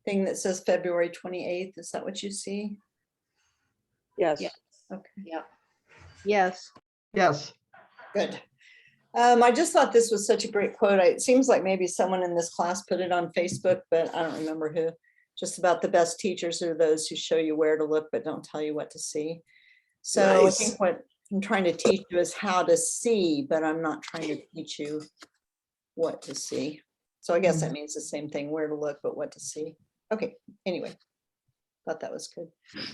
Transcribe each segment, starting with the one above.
thing that says February 28th. Is that what you see? Yes. Yeah. Okay, Yeah. Yes. Yes. good. I just thought this was such a great quote. It seems like maybe someone in this class put it on Facebook, but I don't remember who. Just about the best teachers are those who show you where to look, but don't tell you what to see. So Nice. I think what I'm trying to teach you is how to see, but I'm not trying to teach you what to see. So I guess that means the same thing, where to look, but what to see. Okay, anyway, thought that was good.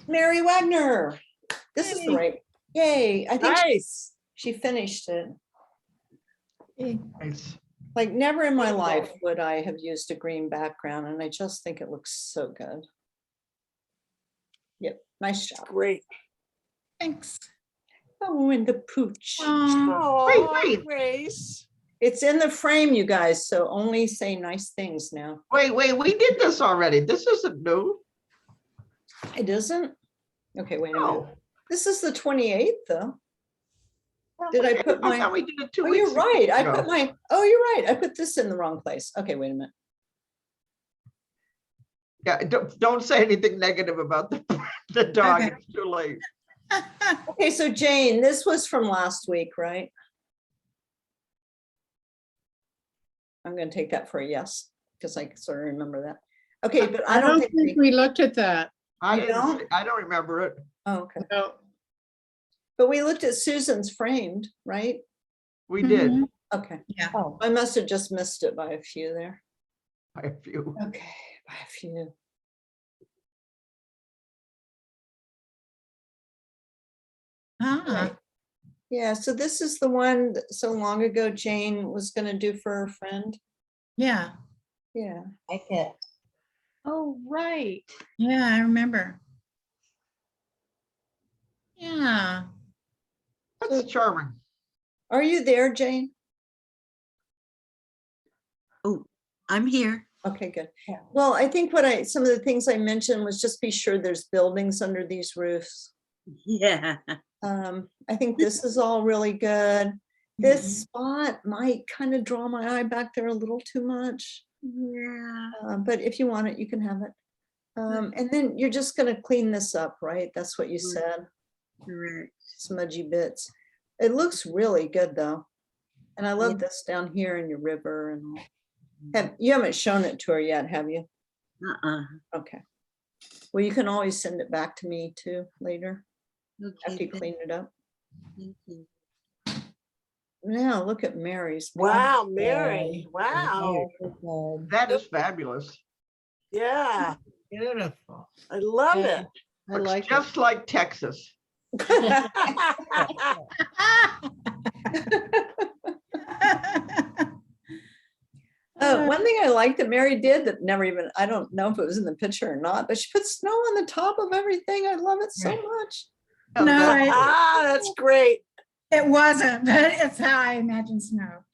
Mary Wagner, this is the Yay. right, yay, I think Nice. she finished it. Nice. Like never in my life would I have used a green background, and I just think it looks so good. Yep, nice job. Great. Thanks. Oh, and the pooch. Oh, wait. Grace. It's in the frame, you guys, so only say nice things now. Wait, we did this already. This isn't new. It isn't? Okay, wait a minute. No. This is the 28th, though. Did I put I my, thought we did it 2 oh, weeks you're right. I ago. put my, oh, you're right. I put this in the wrong place. Okay, wait a minute. Yeah, don't say anything negative about the dog. Okay. It's too late. Okay, so Jane, this was from last week, right? I'm gonna take that for a yes, because I sort of remember that. Okay, but I don't think, we looked at that. I You don't? I don't remember it. oh, okay. No. But we looked at Susan's framed, right? We did Mhm. Okay. Yeah. Oh, I must have just missed it by a few there. by a few. Okay, by a few. Ah, Right. Yeah, so this is the one that so long ago Jane was gonna do for her friend. yeah. Yeah. Like it. Oh, right. Yeah, I remember. Yeah. That's charming. Are you there, Jane? Oh, I'm here. Okay, good. Yeah. Well, I think some of the things I mentioned was just be sure there's buildings under these roofs. Yeah. I think this is all really good. This spot might kind of draw my eye back there a little too much. Yeah. But if you want it, you can have it. And then you're just gonna clean this up, right? That's what you Right. said, Correct. smudgy bits. It looks really good though. And I love this down here in your river and all. You haven't shown it to her yet, have you? Uh-uh. Okay. Well, you can always send it back to me too later after Okay. you clean it up. Thank you. Now look at Mary's. Wow, Mary. Wow. That is fabulous. Yeah, Beautiful. I love it. I Looks like it. just like Texas. One thing I like that Mary did that never even, I don't know if it was in the picture or not, but she put snow on the top of everything. I love it so Right. much. Yeah, No, that- Ah, that's great. it wasn't, but it's how I imagine snow.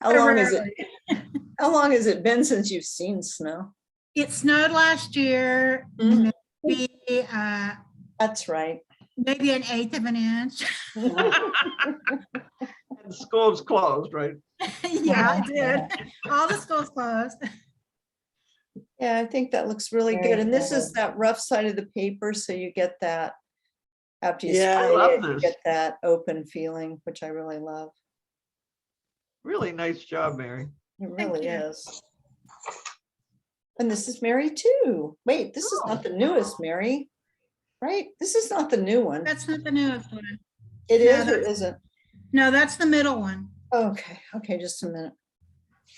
How long is it? How long has it been since you've seen snow? It snowed last year, Mhm. maybe, That's right. maybe an eighth of an inch. and school's closed, right? Yeah, it did. All the schools closed. Yeah, I think that looks really good. And this is that rough side of the paper, so you get that, after you Yeah. I spray love it, you this. get that open feeling, which I really love. Really nice job, Mary. It really you. is. And this is Mary too. Wait, this is not the newest Mary, right? This is not the new one. That's not the newest one. It no, is or that's- isn't? No, that's the middle one. Okay, okay, just a minute.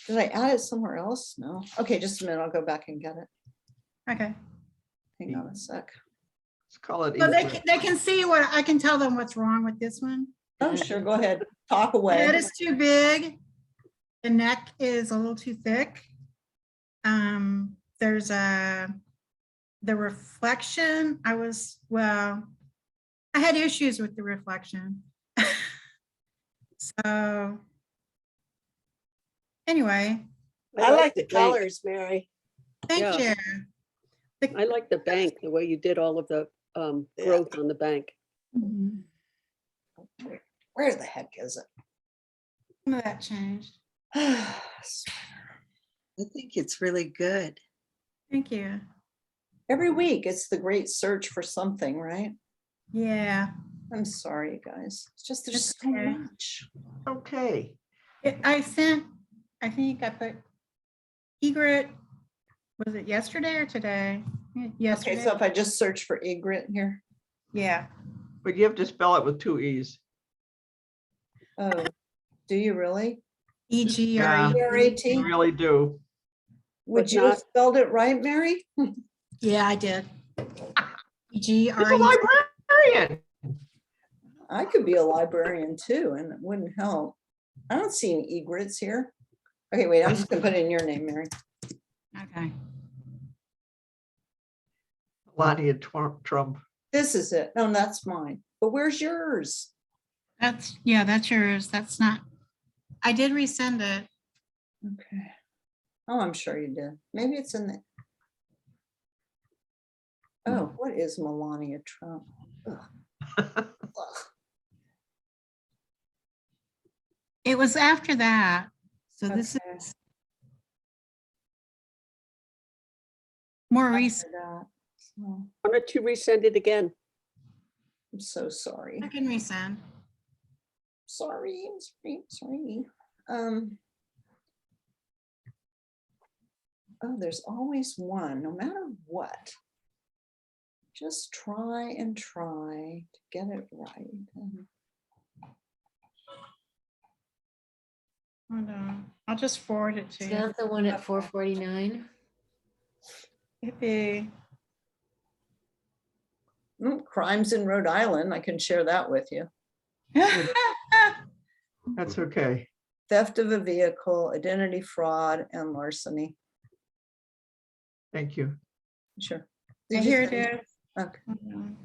Did I add it somewhere else? No. Okay, just a minute. I'll go back and get it. Okay. Hang on a sec. Let's call it. So equal. they can see what, I can tell them what's wrong with this one. Oh, sure, go ahead. Talk The away. head is too big. The neck is a little too thick. There's the reflection, I had issues with the reflection. So anyway, I like the bank. colors, Mary. thank Yeah. you. I like the bank, the way you did all of the Yeah. growth on the bank. Mhm. Where the heck is it? Some of that changed. I think it's really good. Thank you. Every week, it's the great search for something, right? Yeah. I'm sorry, guys. It's just there's It's so okay. much. Okay. I sent, I think I put egret, was it yesterday or today? Okay, Yesterday. so if I just search for egret here, Yeah. But you have to spell it with 2 E's. oh, do you really? Yeah. EGRET. You really do. Would But you have not- spelled it right, Mary? Yeah, I did. He's a EGRET. librarian. I could be a librarian too, and it wouldn't help. I don't see any egrets here. Okay, wait, I'm just gonna put in your name, Mary. Okay. Melania Trump. This is it. No, that's mine. But where's yours? That's, yeah, that's yours. That's not, I did resend it. Okay. Oh, I'm sure you did. Maybe it's in the. Oh, what is Melania Trump? Ugh. Ugh. It was after that. So this Okay. is more After recent. that. So, Why don't you resend it again? I'm so sorry. I can resend. Sorry, sorry. Oh, there's always one, no matter what. Just try and try to get it right. Hold on. I'll just forward it to Is you. that the one at 449? Yippee. Crimes in Rhode Island, I can share that with you. That's okay. Theft of a vehicle, identity fraud, and larceny. Thank you. Sure. I Did you hear it send- is. Okay. Hold on.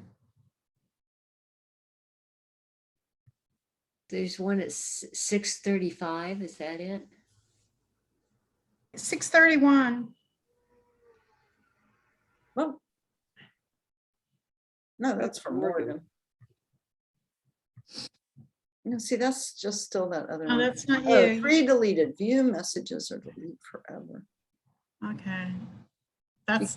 There's one at 635, is that it? 6:31. Well. No, that's for Morgan. Morgan. No, see, that's just still that other Oh, one. that's not Oh, you. 3 deleted. View messages or delete forever. Okay. You That's,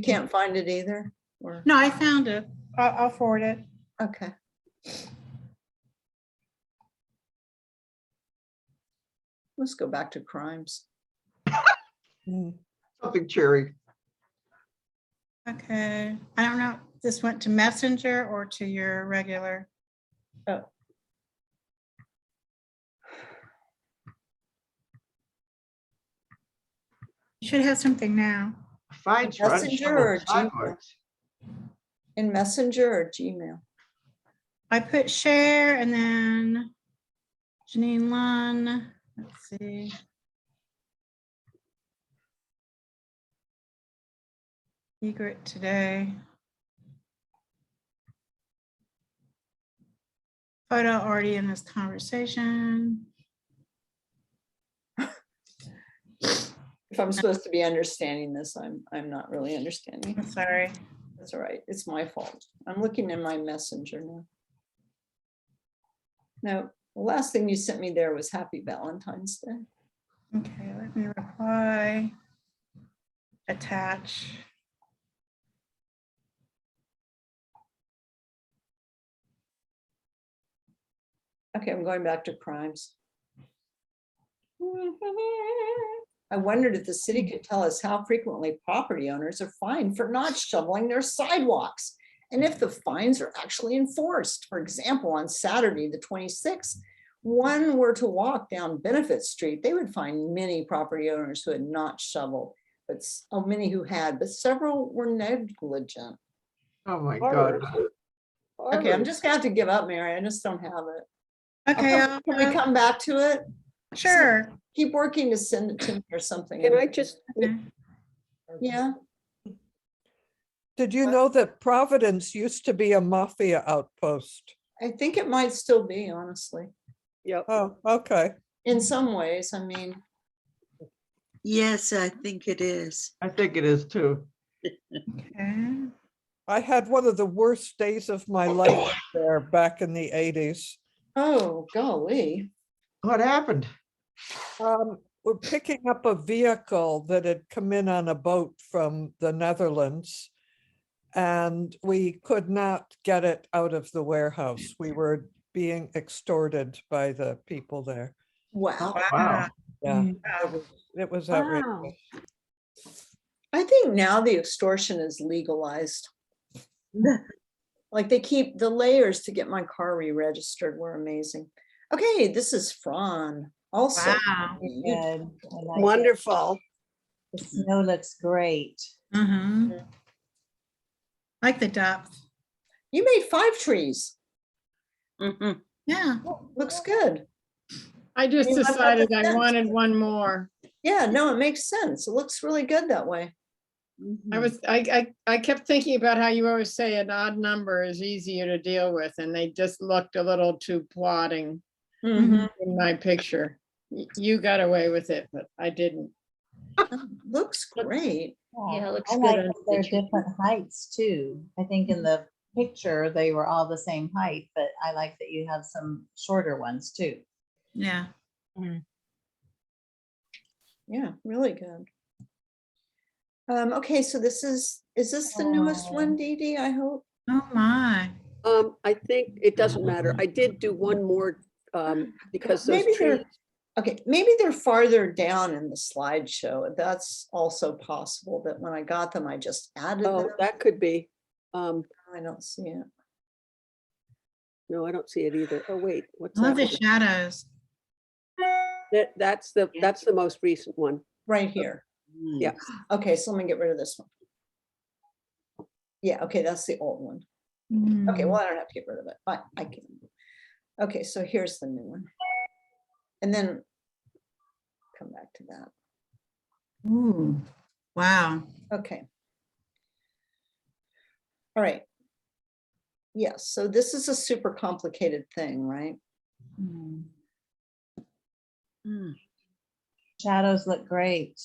can't find it either, or, no, I found it. I'll forward it. okay. Let's go back to crimes. Something cherry. Okay. I don't know. if This went to Messenger or to your regular. Oh. You should have something now. Fines for Messenger or unshoveled Gmail? sidewalks. In Messenger or Gmail? I put share and then Jeneane Lunn. Let's see. Egret today. Photo already in this conversation. If I'm supposed to be understanding this, I'm not really understanding. I'm sorry. That's all right. It's my fault. I'm looking in my Messenger now. No, the last thing you sent me there was Happy Valentine's Day. Okay, let me reply. Attach. Okay, I'm going back to crimes. I wondered if the city could tell us how frequently property owners are fined for not shoveling their sidewalks, and if the fines are actually enforced. For example, on Saturday, the 26th, one were to walk down Benefit Street, they would find many property owners who had not shoveled, but many who had, but several were negligent. Oh, my Horror. God. Okay, I'm just gonna have to give up, Mary. I just don't have it. Okay, Can we come back to it? sure. Keep working to send it to me or something. Can I just, Okay. Yeah, Did you know that Providence used to be a mafia outpost? I think it might still be, honestly. yep, Oh, okay. In some ways, I mean, Yes, I think it is. I think it is too. Okay. I had one of the worst days of my life there back in the 80s. oh, golly. What happened? were picking up a vehicle that had come in on a boat from the Netherlands. And we could not get it out of the warehouse. We were being extorted by the people there. Wow. Wow. Yeah, Wow. it was Wow. outrageous. I think now the extortion is legalized. Like they keep the layers to get my car re-registered were amazing. Okay, this is Fran also. Wow. You- Good. I like it. Wonderful. The snow looks great. Mhm. Like the depth. You made 5 trees. Mhm. Yeah. Looks good. I just You left out the decided I fence. wanted one more. Yeah, no, it makes sense. It looks really good that way. I kept thinking about how you always say an odd number is easier to deal with, and they just looked a little too plodding Mhm. in my picture. You got away with it, but I didn't. Looks great. Yeah, it looks I good like on that they're picture. different heights too. I think in the picture, they were all the same height, but I like that you have some shorter ones too. Yeah. Yeah, really good. Okay, so this is this the newest one, Dee Dee, I hope? Oh, my. I think it doesn't matter. I did do one more because those Maybe they're, trees, okay, maybe they're farther down in the slideshow. That's also possible that when I got them, I just added oh, them. that could be. I don't see it. No, I don't see it either. Oh, wait, what's I love that? the one? shadows. That's the most recent one. Right here. Yeah. Okay, so let me get rid of this one. Yeah, okay, that's the old one. Okay, well, I don't have to get rid of it. I can. Okay, so here's the new one. And then come back to that. Ooh, wow. Okay. All right. Yes, so this is a super complicated thing, right? Shadows look great.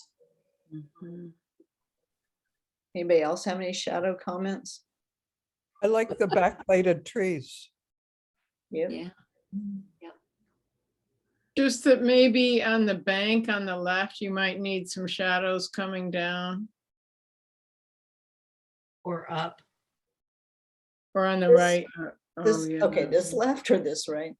Anybody else have any shadow comments? I like the backlighted trees. Yeah. Yeah. Just that maybe on the bank on the left, you might need some shadows coming down, Or up. or on the This- right. This, yeah, okay, no. this left or this right?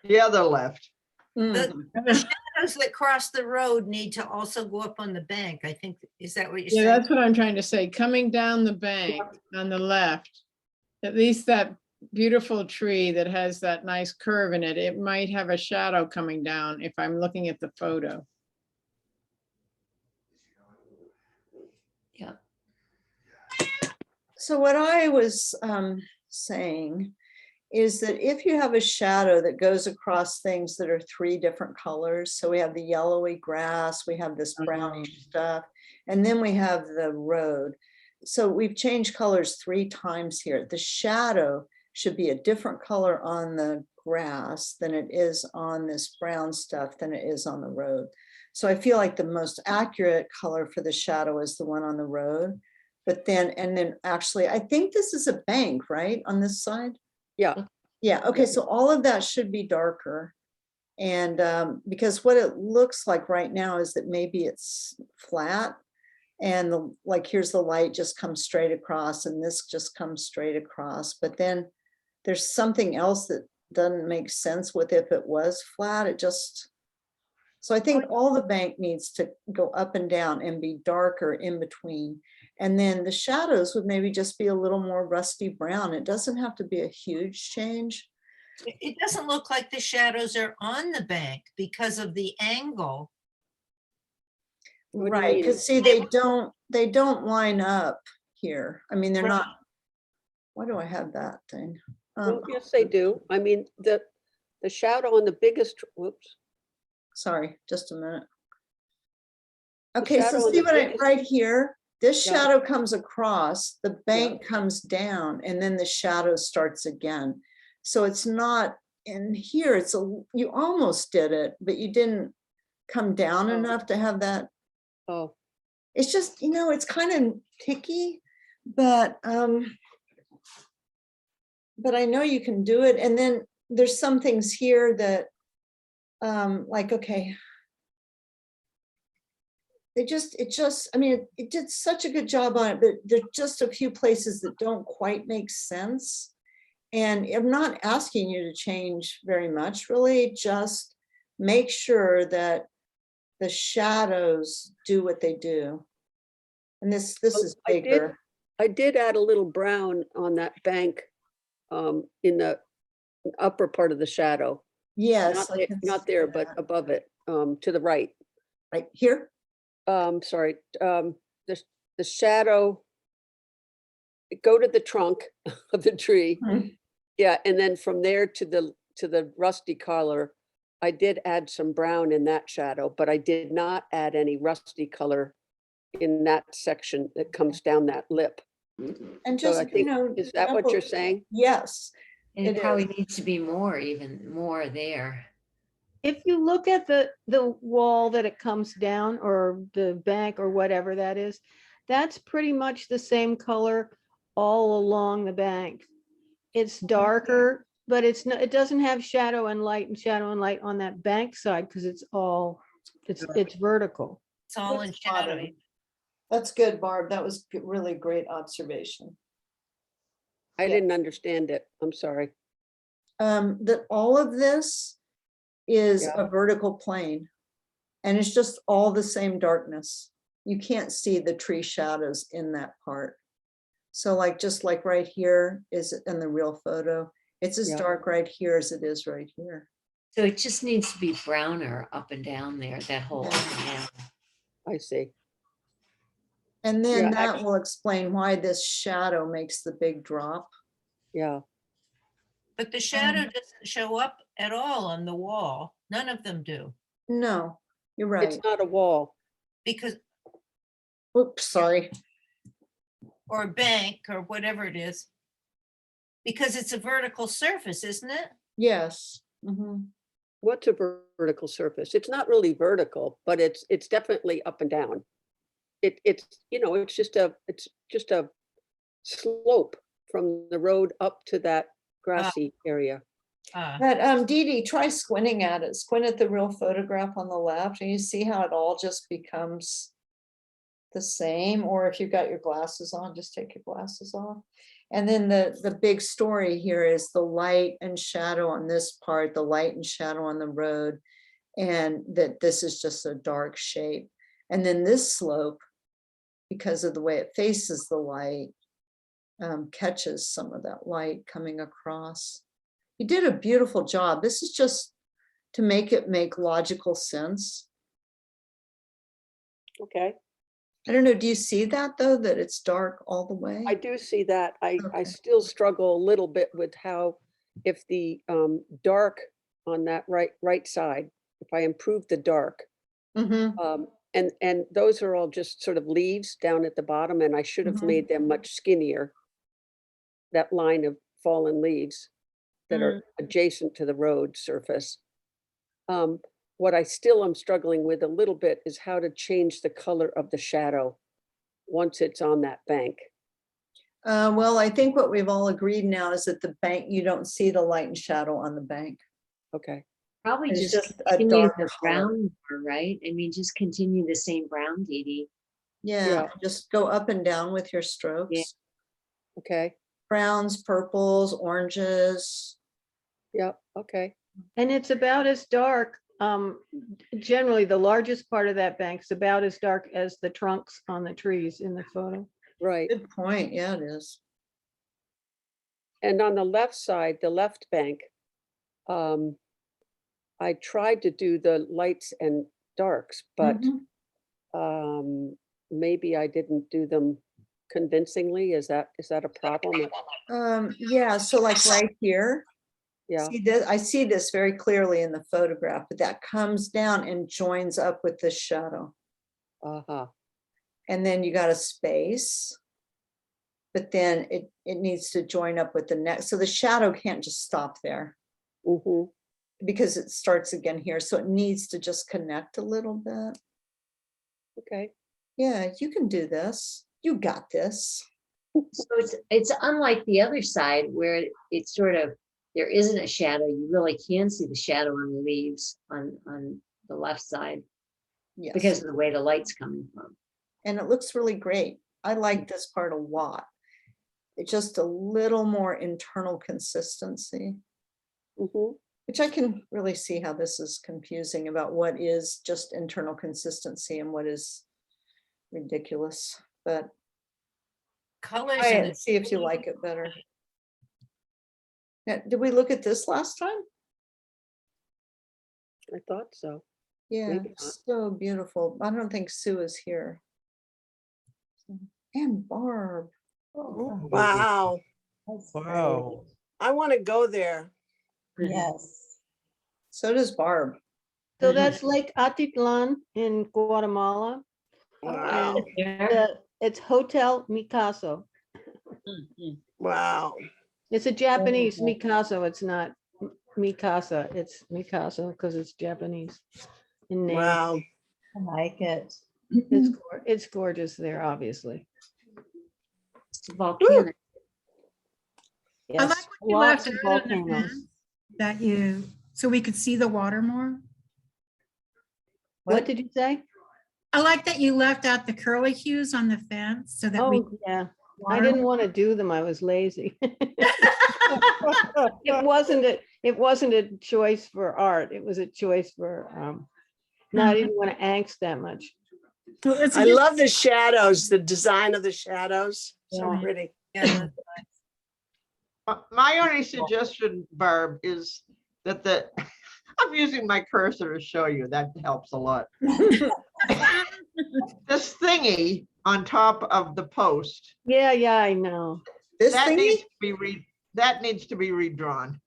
The other left. Mhm. Shadows that cross the road need to also go up on the bank. I think, is that what you're Yeah, saying? that's what I'm trying to say. Coming down the bank on the left, at least that beautiful tree that has that nice curve in it, it might have a shadow coming down if I'm looking at the photo. Yeah. So what I was saying is that if you have a shadow that goes across things that are 3 different colors, so we have the yellowy grass, we have this brownish stuff, and then we have the road. So we've changed colors 3 times here. The shadow should be a different color on the grass than it is on this brown stuff than it is on the road. So I feel like the most accurate color for the shadow is the one on the road. But then, and then actually, I think this is a bank, right, on this side? Yeah. Yeah, okay, so all of that should be darker. And because what it looks like right now is that maybe it's flat. And like, here's the light just comes straight across and this just comes straight across. But then there's something else that doesn't make sense with if it was flat, it just. So I think all the bank needs to go up and down and be darker in between. And then the shadows would maybe just be a little more rusty brown. It doesn't have to be a huge change. It doesn't look like the shadows are on the bank because of the angle. What do you Right, mean? because see, they don't line up here. I mean, they're not. Why do I have that thing? Well, yes, they do. I mean, the shadow on the biggest, whoops. Sorry, just a minute. The Okay, shadow so on see the what I, biggest- right here, this Yeah. shadow comes across, the bank comes down, and then the shadow starts again. So it's not in here, it's you almost did it, but you didn't come down Oh. enough to have that. Oh, It's just, it's kind of picky, but I know you can do it. And then there's some things here that like, okay. It just, I mean, it did such a good job on it, but there's just a few places that don't quite make sense. And I'm not asking you to change very much, really, just make sure that the shadows do what they do. And this is I did- bigger. I did add a little brown on that bank in the upper part of the shadow. Yes, Not I can not see there, but that. above it, to the right. Right here. Sorry, the shadow. Go to the trunk of the tree. Mhm. Yeah, and then from there to the rusty color, I did add some brown in that shadow, but I did not add any rusty color in that section that comes down that lip. And So I just, you think, know. is that what you're double- saying? Yes. And it It probably is. needs to be more, even more there. If you look at the wall that it comes down, or the bank or whatever that is, that's pretty much the same color all along the bank. It's darker, but it's not, it doesn't have shadow and light on that bank side, because it's all, it's vertical. It's all in That's spot on. shadowy. That's good, Barb. That was really great observation. I Yeah. didn't understand it. I'm sorry. That all of this is Yeah. a vertical plane. And it's just all the same darkness. You can't see the tree shadows in that part. So like, just like right here is in the real photo, it's as Yeah. dark right here as it is right here. So it just needs to be browner up and down there, that whole up and down. I see. And then Yeah, that will explain why this shadow makes the big drop. Yeah, But the shadow doesn't show up at all on the wall. None of them do. No, you're right. it's not a wall. Because, Oops, sorry. or a bank or whatever it is. Because it's a vertical surface, isn't it? Yes. Mhm. What's a vertical surface? It's not really vertical, but it's definitely up and down. It's, you know, it's just a slope from the road up to that grassy area. But Dee Dee, try squinting at it. Squint at the real photograph on the left, and you see how it all just becomes the same. Or if you've got your glasses on, just take your glasses off. And then the big story here is the light and shadow on this part, the light and shadow on the road, and that this is just a dark shape. And then this slope, because of the way it faces the light, catches some of that light coming across. You did a beautiful job. This is just to make it make logical sense. Okay, I don't know, do you see that though, that it's dark all the way? I do see that. I Okay. still struggle a little bit with how, if the dark on that right side, if I improve the dark, Mhm. and those are all just sort of leaves down at the bottom, and I should have Mhm. made them much skinnier. That line of fallen leaves that are adjacent to the road surface. What I still am struggling with a little bit is how to change the color of the shadow once it's on that bank. Well, I think what we've all agreed now is that the bank, you don't see the light and shadow on the bank. Okay, Probably It's just just a continue dark the color. brown, more, right? I mean, just continue the same brown, Dee Dee. Yeah, Yeah. just go up and down with your strokes. okay, Browns, purples, oranges. yeah, okay, And it's about as dark, generally, the largest part of that bank's about as dark as the trunks on the trees in the photo. right. Good point. Yeah, it is. And on the left side, the left bank, I tried to do the lights and darks, but Mhm. maybe I didn't do them convincingly. Is that a problem? Yeah, so like right here. Yeah, See this, I see this very clearly in the photograph, but that comes down and joins up with the shadow. uh-huh, And then you got a space. But then it needs to join up with the next. So the shadow can't just stop there mm-hmm, because it starts again here. So it needs to just connect a little bit. okay. Yeah, you can do this. You got this. So it's unlike the other side where it sort of there isn't a shadow, you really can see the shadow on the leaves on the left side Yes. because of the way the light's coming from. And it looks really great. I like this part a lot. It's just a little more internal consistency, Mhm. which I can really see how this is confusing about what is just internal consistency and what is ridiculous, but Colors try it and and see if you like it better. Now, did we look at this last time? I thought so. Yeah, Maybe not. so beautiful. I don't think Sue is here. And Barb. Ooh, Wow, That's Wow. I want to go there. great. Yes. So does Barb. So that's Lake Atitlan in Guatemala. Wow, And it's Hotel Mikasa. wow. It's a Japanese Very Mikasa. It's not Mikasa. It's Mikasa because it's Japanese in name. Wow. I like it. It's gorgeous there, obviously. It's volcanic. I like Yes, what you lots left of out in the volcanoes. fence, that you, so we could see the water more. What did you say? I like that you left out the curly cues on the fence so that we. Oh, yeah. I didn't want to do them. I was lazy. It wasn't a choice for art. It was a choice for, no, I didn't want to angst that much. I love the shadows, the design of the shadows. So Yeah. pretty. yeah, My only suggestion, Barb, is that I'm using my cursor to show you, that helps a lot. This thingy on top of the post, Yeah, I know. This that thingy? needs to be redrawn.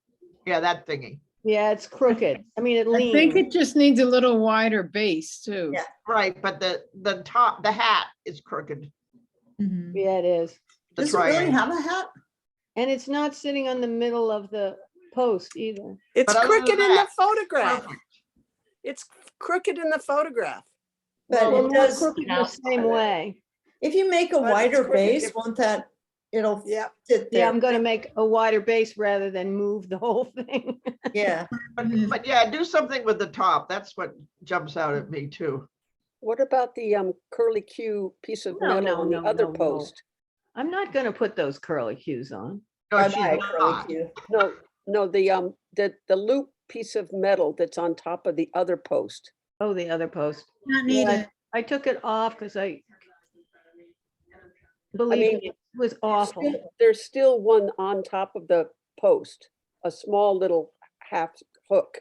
Yeah, that thingy. Yeah, it's crooked. I mean, it I think leans. it just needs a little wider base too. Yeah. Right, but the top, the hat is crooked. Mhm. Yeah, it is. The Does it really triangle. have a hat? And it's not sitting on the middle of the post either. It's But other than crooked in the that, photograph. perfect. It's crooked in the photograph. But Well, it not does, crooked in the same way. if you make a But it's wider crooked base, if- won't that, it'll Yeah. sit Yeah, there? I'm gonna make a wider base rather than move the whole thing. Yeah, But yeah, do something with the top. That's what jumps out at me too. What about the curly Q piece of No, metal on the other no. post? I'm not gonna put those curly cues on. No, bye she's bye, curly not. Q. No, the loop piece of metal that's on top of the other post. Oh, the other post. Not Yeah, needed. I took it off because I I believe mean, me, it was awful. There's still one on top of the post, a small little half hook,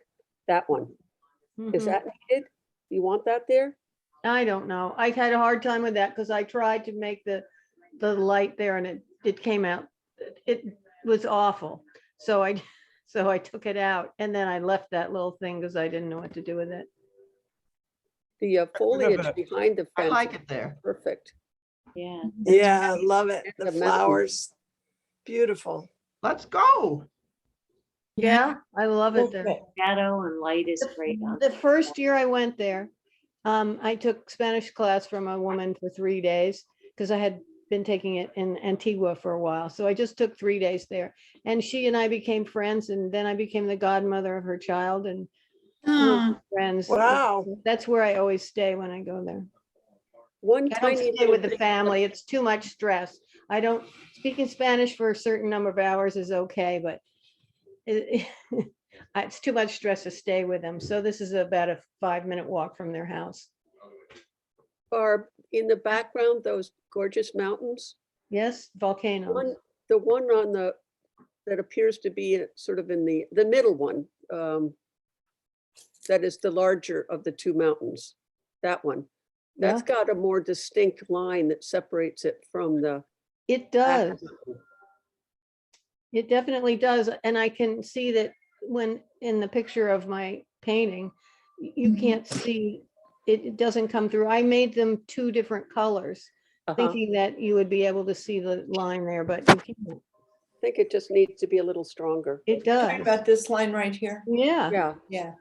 that one. Is Mhm. that needed? You want that there? I don't know. I had a hard time with that because I tried to make the light there and it came out. It was awful. So I took it out and then I left that little thing because I didn't know what to do with it. The foliage it. behind the I fence. like is it there. Perfect. Yeah. Yeah, I love it. And The the mountain. flowers. Beautiful. Let's go. Yeah, I love it there. Shadow and light is great. on The it. first year I went there, I took Spanish class from a woman for 3 days because I had been taking it in Antigua for a while. So I just took 3 days there. And she and I became friends and then I became the godmother of her child and we're Oh, friends. Wow. That's where I always stay when I go there. One I don't tiny stay little with the thing- family. It's too much stress. I don't, speaking Spanish for a certain number of hours is okay, but it's too much stress to stay with them. So this is about a 5-minute walk from their house. Barb, in the background, those gorgeous mountains, Yes, volcanoes. the one on that appears to be sort of in the middle one, that is the larger of the two mountains, that one. That's Yeah. got a more distinct line that separates it from the. It back does. mountain. It definitely does. And I can see that when in the picture of my painting, you Mhm. can't see, it doesn't come through. I made them 2 different colors, Uh-huh. thinking that you would be able to see the line there, but you can't. I think it just needs to be a little stronger. It Talking does. about this line right here. Yeah. Yeah, Yeah.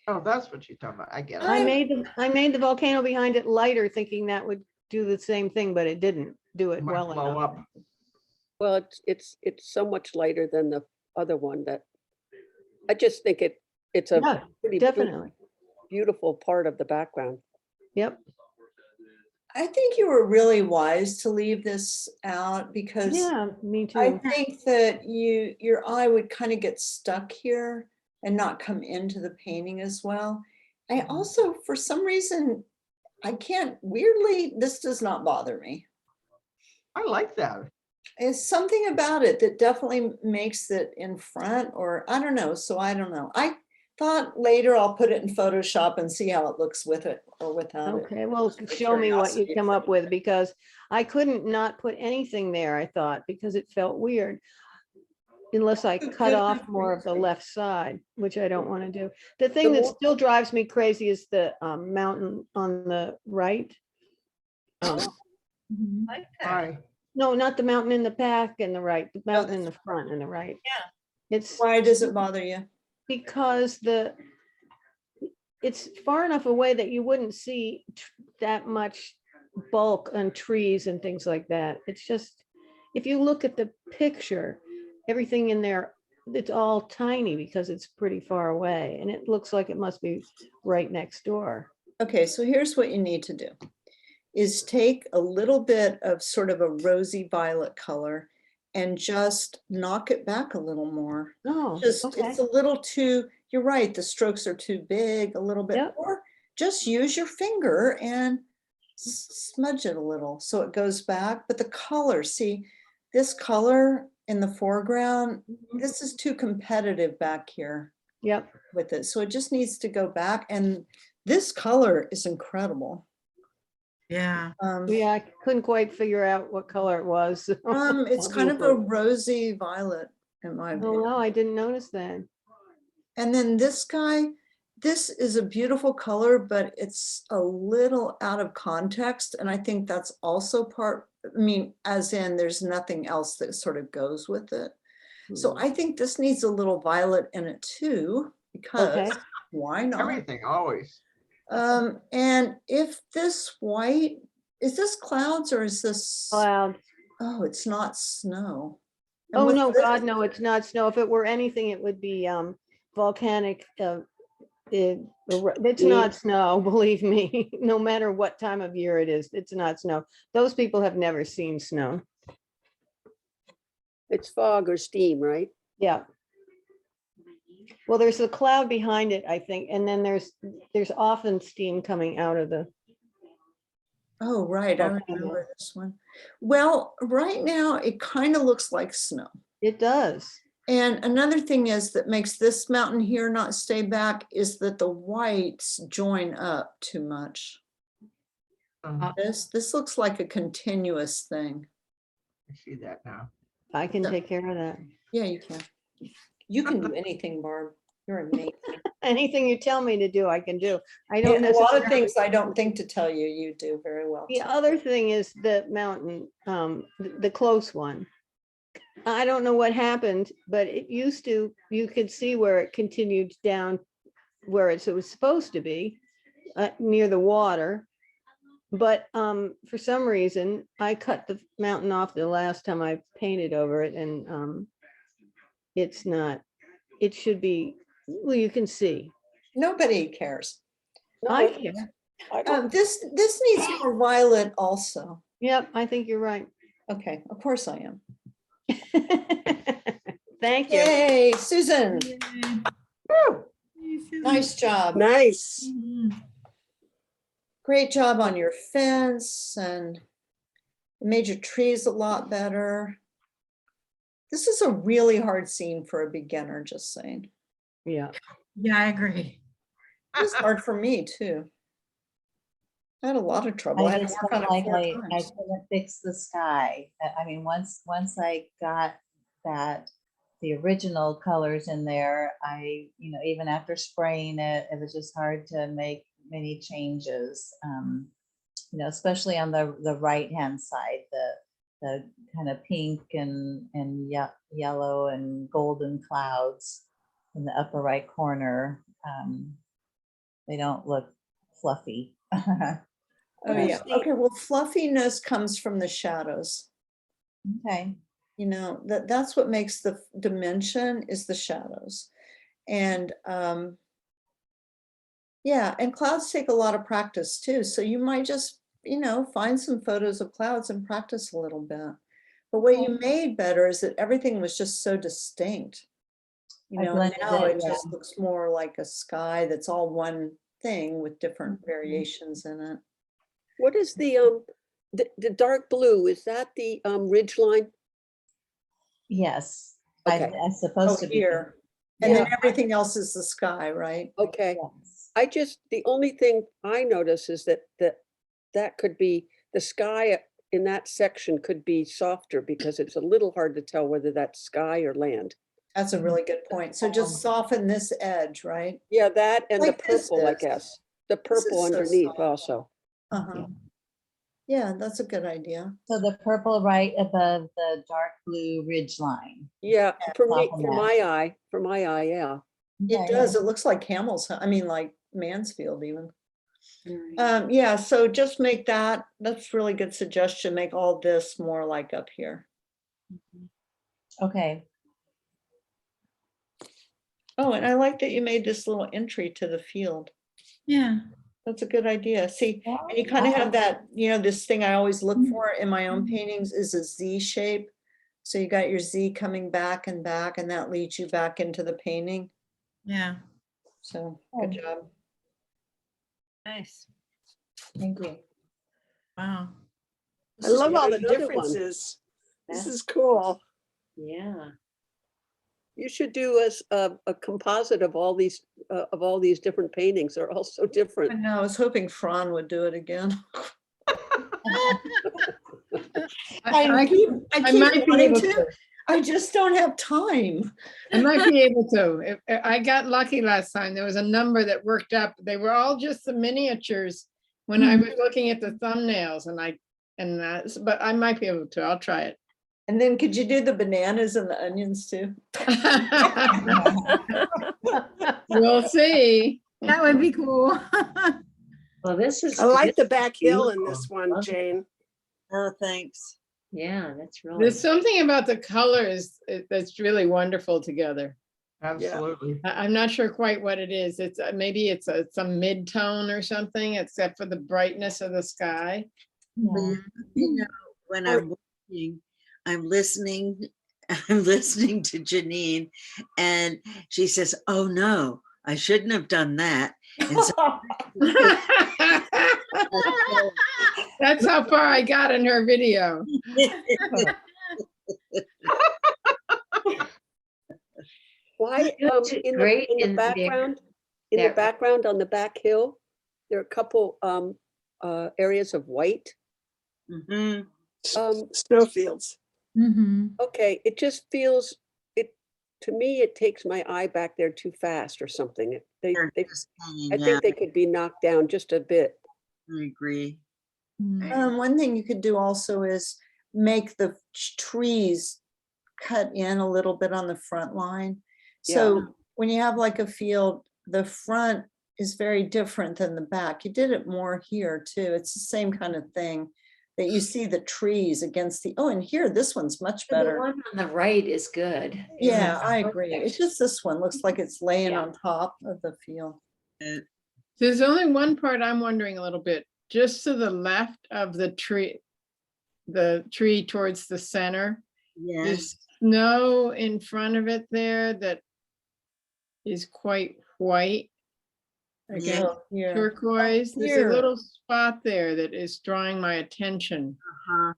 Oh, that's what she's talking about. I get it. I made the volcano behind it lighter, thinking that would do the same thing, but it didn't do it Might well blow enough. up. well, it's so much lighter than the other one that, I just think it's a Yeah, pretty definitely. beautiful part of the background. Yep. I think you were really wise to leave this out because Yeah, me I too. think that your eye would kind of get stuck here and not come into the painting as well. I also, for some reason, I can't, weirdly, this does not bother me. I like that. It's something about it that definitely makes it in front, or I don't know. So I don't know. I thought later I'll put it in Photoshop and see how it looks with it or without it. Okay, well, Just for show me what you curiosity come sake. up with, because I couldn't not put anything there, I thought, because it felt weird. Unless I Good- cut good off more of the reason. left side, which I don't want to do. The thing that more- still drives me crazy is the mountain on the right. Mhm. Like that. Why? No, not the mountain in the back and the right, the mountain in the that's front and the right. Yeah. It's Why does it bother you? because it's far enough away that you wouldn't see that much bulk on trees and things like that. It's just, if you look at the picture, everything in there, it's all tiny because it's pretty far away, and it looks like it must be right next door. Okay, so here's what you need to do, is take a little bit of sort of a rosy violet color and just knock it back a little more. Oh, Just, okay. it's a little too, you're right, the strokes are too big, a little bit Yep. more. Just use your finger and smudge it a little so it goes back. But the color, see, this color in the foreground, this is too competitive back here Yep. with it. So it just needs to go back. And this color is incredible. Yeah. Yeah, I couldn't quite figure out what color it was. It's kind of a rosy violet in my Oh, opinion. no, I didn't notice that. And then this guy, this is a beautiful color, but it's a little out of context. And I think that's also part, I mean, as in there's nothing else that sort of goes with it. So I think this needs a little violet in it too, because Okay. why not? Everything, always. And if this white, is this clouds or is this, Cloud. oh, it's not snow. And Oh, what's no, this? God, no, it's not snow. If it were anything, it would be volcanic. It's not snow, believe me, no matter what time of year it is, it's not snow. Those people have never seen snow. It's fog or steam, right? Yeah. Well, there's a cloud behind it, I think, and then there's often steam coming out of the, Oh, right, I volcano. remember this one. Well, right now, it kind of looks like snow. It does. And another thing is that makes this mountain here not stay back is that the whites join up too much. This looks like a continuous thing. I see that now. I can Yeah. take care of that. Yeah, you can. You can do anything, Barb. You're amazing. Anything you tell me to do, I can do. I And don't a lot of necessarily. things I don't think to tell you, you do very well. The too. other thing is the mountain, the close one. I don't know what happened, but it used to, you could see where it continued down where it was supposed to be, near the water. But for some reason, I cut the mountain off the last time I painted over it, and it's not, it should be, well, you can see. Nobody cares. I care. This needs more violet also. Yep, I think you're right. Okay, of course I am. Thank you. Yay, Susan, Woo. nice job. Nice. Mhm. Great job on your fence and it made your trees a lot better. This is a really hard scene for a beginner, just saying. Yeah. Yeah, I agree. It was hard for me too. I had a lot of trouble. I I had to just work felt on it like 4 I times. couldn't fix the sky. I mean, once I got the original colors in there, even after spraying it, it was just hard to make many changes. Especially on the right-hand side, the kind of pink and yellow and golden clouds in the upper right corner. They don't look fluffy. Oh, yeah. Okay, well, fluffiness comes from the shadows. Okay. You know, that's what makes the dimension is the shadows. And yeah, and clouds take a lot of practice too. So you might just, you know, find some photos of clouds and practice a little bit. But what you made better is that everything was just so distinct. You I know, and blended now it, it just looks more like a sky that's all one thing with different variations in it. What is the dark blue? Is that the ridge line? Yes, Okay. I supposed Oh, to be. here. And then everything else is the sky, right? Okay. Yes. The only thing I notice is that could be, the sky in that section could be softer because it's a little hard to tell whether that's sky or land. That's a really good point. So just soften this edge, right? Yeah, that and the Like this purple, I is. guess. The This is purple so underneath soft. also. Uh-huh. Yeah, that's a good idea. So the purple right above the dark blue ridge line. Yeah, for me, Soften for that. my eye, yeah. It Okay. does. It looks like I mean, like Mansfield even. Yeah, so just make that's really good suggestion. Make all this more like up here. Okay. Oh, and I like that you made this little entry to the field. Yeah. That's a good idea. See, Yeah, and you kind of have that, you know, this thing I always look Mhm. for in my own paintings is a Z shape. So you got your Z coming back, and that leads you back into the painting. Yeah. So good job. Nice. Thank you. Wow. I love all the another one. differences. This is cool. Yeah. You should do a composite of all these different paintings. They're all so I different. know, I was hoping Fran would do it again. I keep I might be wanting able to. to. I just don't have time. I might be able to. I got lucky last time. There was a number that worked up. They were all just the miniatures when I was looking at the thumbnails but I might be able to. I'll try it. And then could you do the bananas and the onions too? We'll see. That would be cool. Well, this is. I like the this is back hill in beautiful. this one, Love it. Jane. Oh, thanks. Yeah, that's really. There's something about the colors that's really wonderful together. Absolutely. I'm not sure quite what it is. It's maybe it's some mid-tone or something, except for the brightness of the sky. Yeah. You know, when I'm working, I'm listening, I'm listening to Jeneane, and she says, "Oh no, I shouldn't have done that." And so That's how far I got in her video. Why, It's in great the in there. background, in the There. background on the back hill, there are a couple areas of white. Mhm. Snowfields. Okay, it just feels, to me, it takes my eye back there too fast or something. They're I just hanging think out. they could be knocked down just a bit. I agree. One thing you could do also is make the trees cut in a little bit on the front line. So when you have like a field, the front is very different than the back. You did it more here too. It's the same kind of thing that you see the trees against and here, this one's much The better. one on the right is good. Yeah, I It's agree. perfect. It's just this one looks like it's laying Yeah. on top of the field. There's only one part I'm wondering a little bit, just to the left of the tree towards the center. Yes. There's snow in front of it there that is quite white. Again, Oh, here. turquoise. There's here. a little spot there that is drawing my attention. Uh-huh.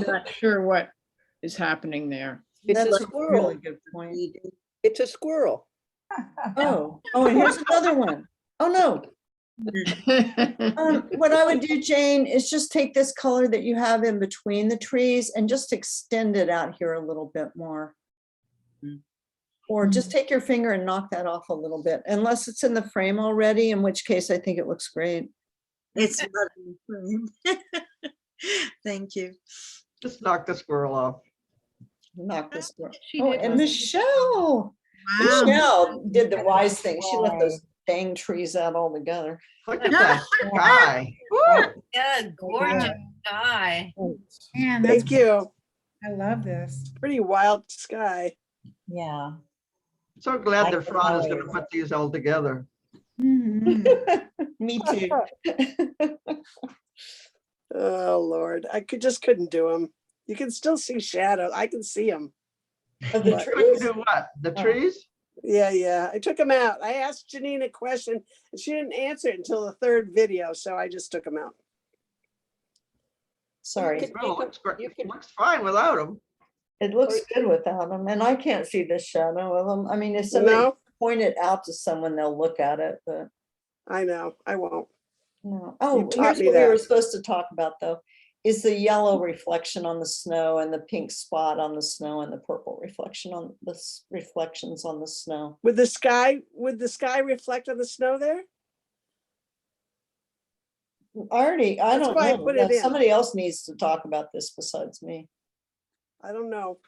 Not sure what is happening there. It's That's a a squirrel. really good point. It's a squirrel. Oh, and here's another one. Oh, no. What I would do, Jane, is just take this color that you have in between the trees and just extend it out here a little bit more. Or just take your finger and knock that off a little bit, unless it's in the frame already, in which case I think it looks great. It's not in the frame. Thank you. Just knock the squirrel off. Knock this one. She Oh, did and was- Michelle. Wow. Michelle did the wise thing. She left those dang trees out altogether. Look at that sky. Woo! Yeah, gorgeous sky. Man, that's Thank you. I love this. Pretty wild sky. Yeah. So glad Like that the Fran is gonna colors. put these all together. Mhm. Me too. Oh, Lord, just couldn't do them. You can still see shadow. I can see them. Of the But- Couldn't trees? do what? The Oh. trees? Yeah. I took them out. I asked Jeneane a question and she didn't answer it until the third video, so I just took them out. Sorry, could- Well, it looks, you could- looks fine without them. it looks good without them, and I can't see the shadow of them. I mean, if somebody No, point it out to someone, they'll look at it, but I know, I won't. no. Oh, taught here's me what we were that. supposed to talk about, though, is the yellow reflection on the snow and the pink spot on the snow and the purple reflection on the reflections on the snow. Would the sky reflect on the snow there? I That's don't why I know. put it Now, in. somebody else needs to talk about this besides me. I don't know.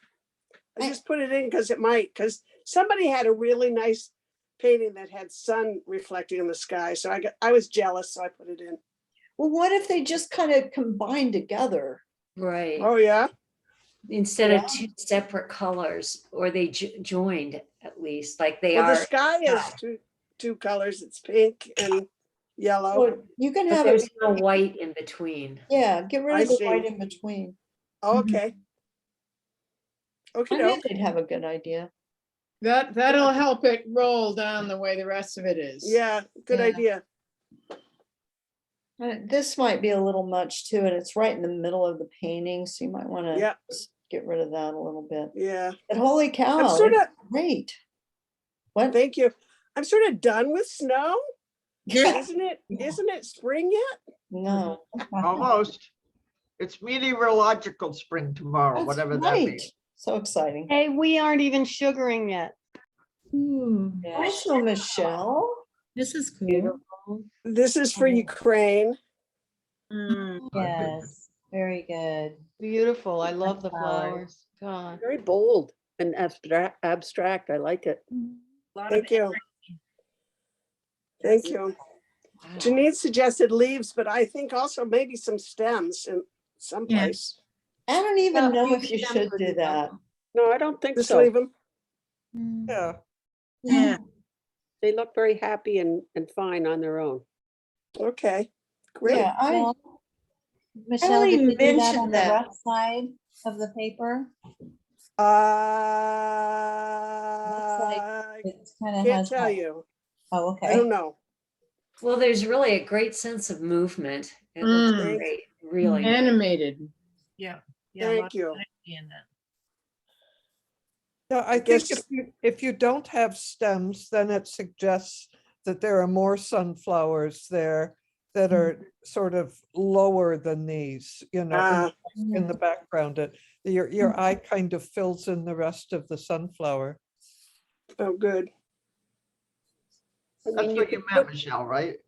I I- just put it in because it might, because somebody had a really nice painting that had sun reflecting in the sky. So I was jealous, so I put it in. Well, what if they just kind of combine together? Right. Oh, yeah? Instead Yeah. of two separate colors, or they joined at least, like they Well, the are. sky is two colors. It's pink and yellow. Well, you can But have there's it, no white in between. yeah, get rid I of the see. white in between. Okay. I Okay, knew they'd have a good idea. That'll help it roll down the way the rest of it is. yeah, good Yeah. idea. This might be a little much too, and it's right in the middle of the painting, so you might want to Yeah. get rid of that a little bit. Yeah. But holy cow, I'm sort it's of, great. What? thank you. I'm sort of done with snow. Isn't it spring yet? No. Almost. It's meteorological spring tomorrow, That's whatever that right. means. So exciting. Hey, we aren't even sugaring yet. Hi, so Michelle. This is cool. Beautiful. This is for Ukraine. Yes, very good. Beautiful. I love the flowers. flowers. God. Very bold and abstract. I like it. Thank you. Thank you. Jeneane suggested leaves, but I think also maybe some stems in some Yeah. place. I don't even Yeah, know you if you can should put do it that. No, I don't think Just so. leave them. Mm. Yeah, Yeah. They look very happy and fine on their own. Okay, great. Yeah, Michelle, did even you do that mention on the that. rough side of the paper? It kind of Can't has. tell that- you. Oh, I don't okay. know. Well, there's really a great sense of movement. It Mm. looks great, really. Animated. Yeah. Yeah. a lot Thank of you. energy in that. yeah, I think guess- if you don't have stems, then it suggests that there are more sunflowers there that are sort of lower than these, you know, Ah, in the background. Your eye kind of fills in the rest of the sunflower. oh, good. I That's mean, what you meant, Michelle, right?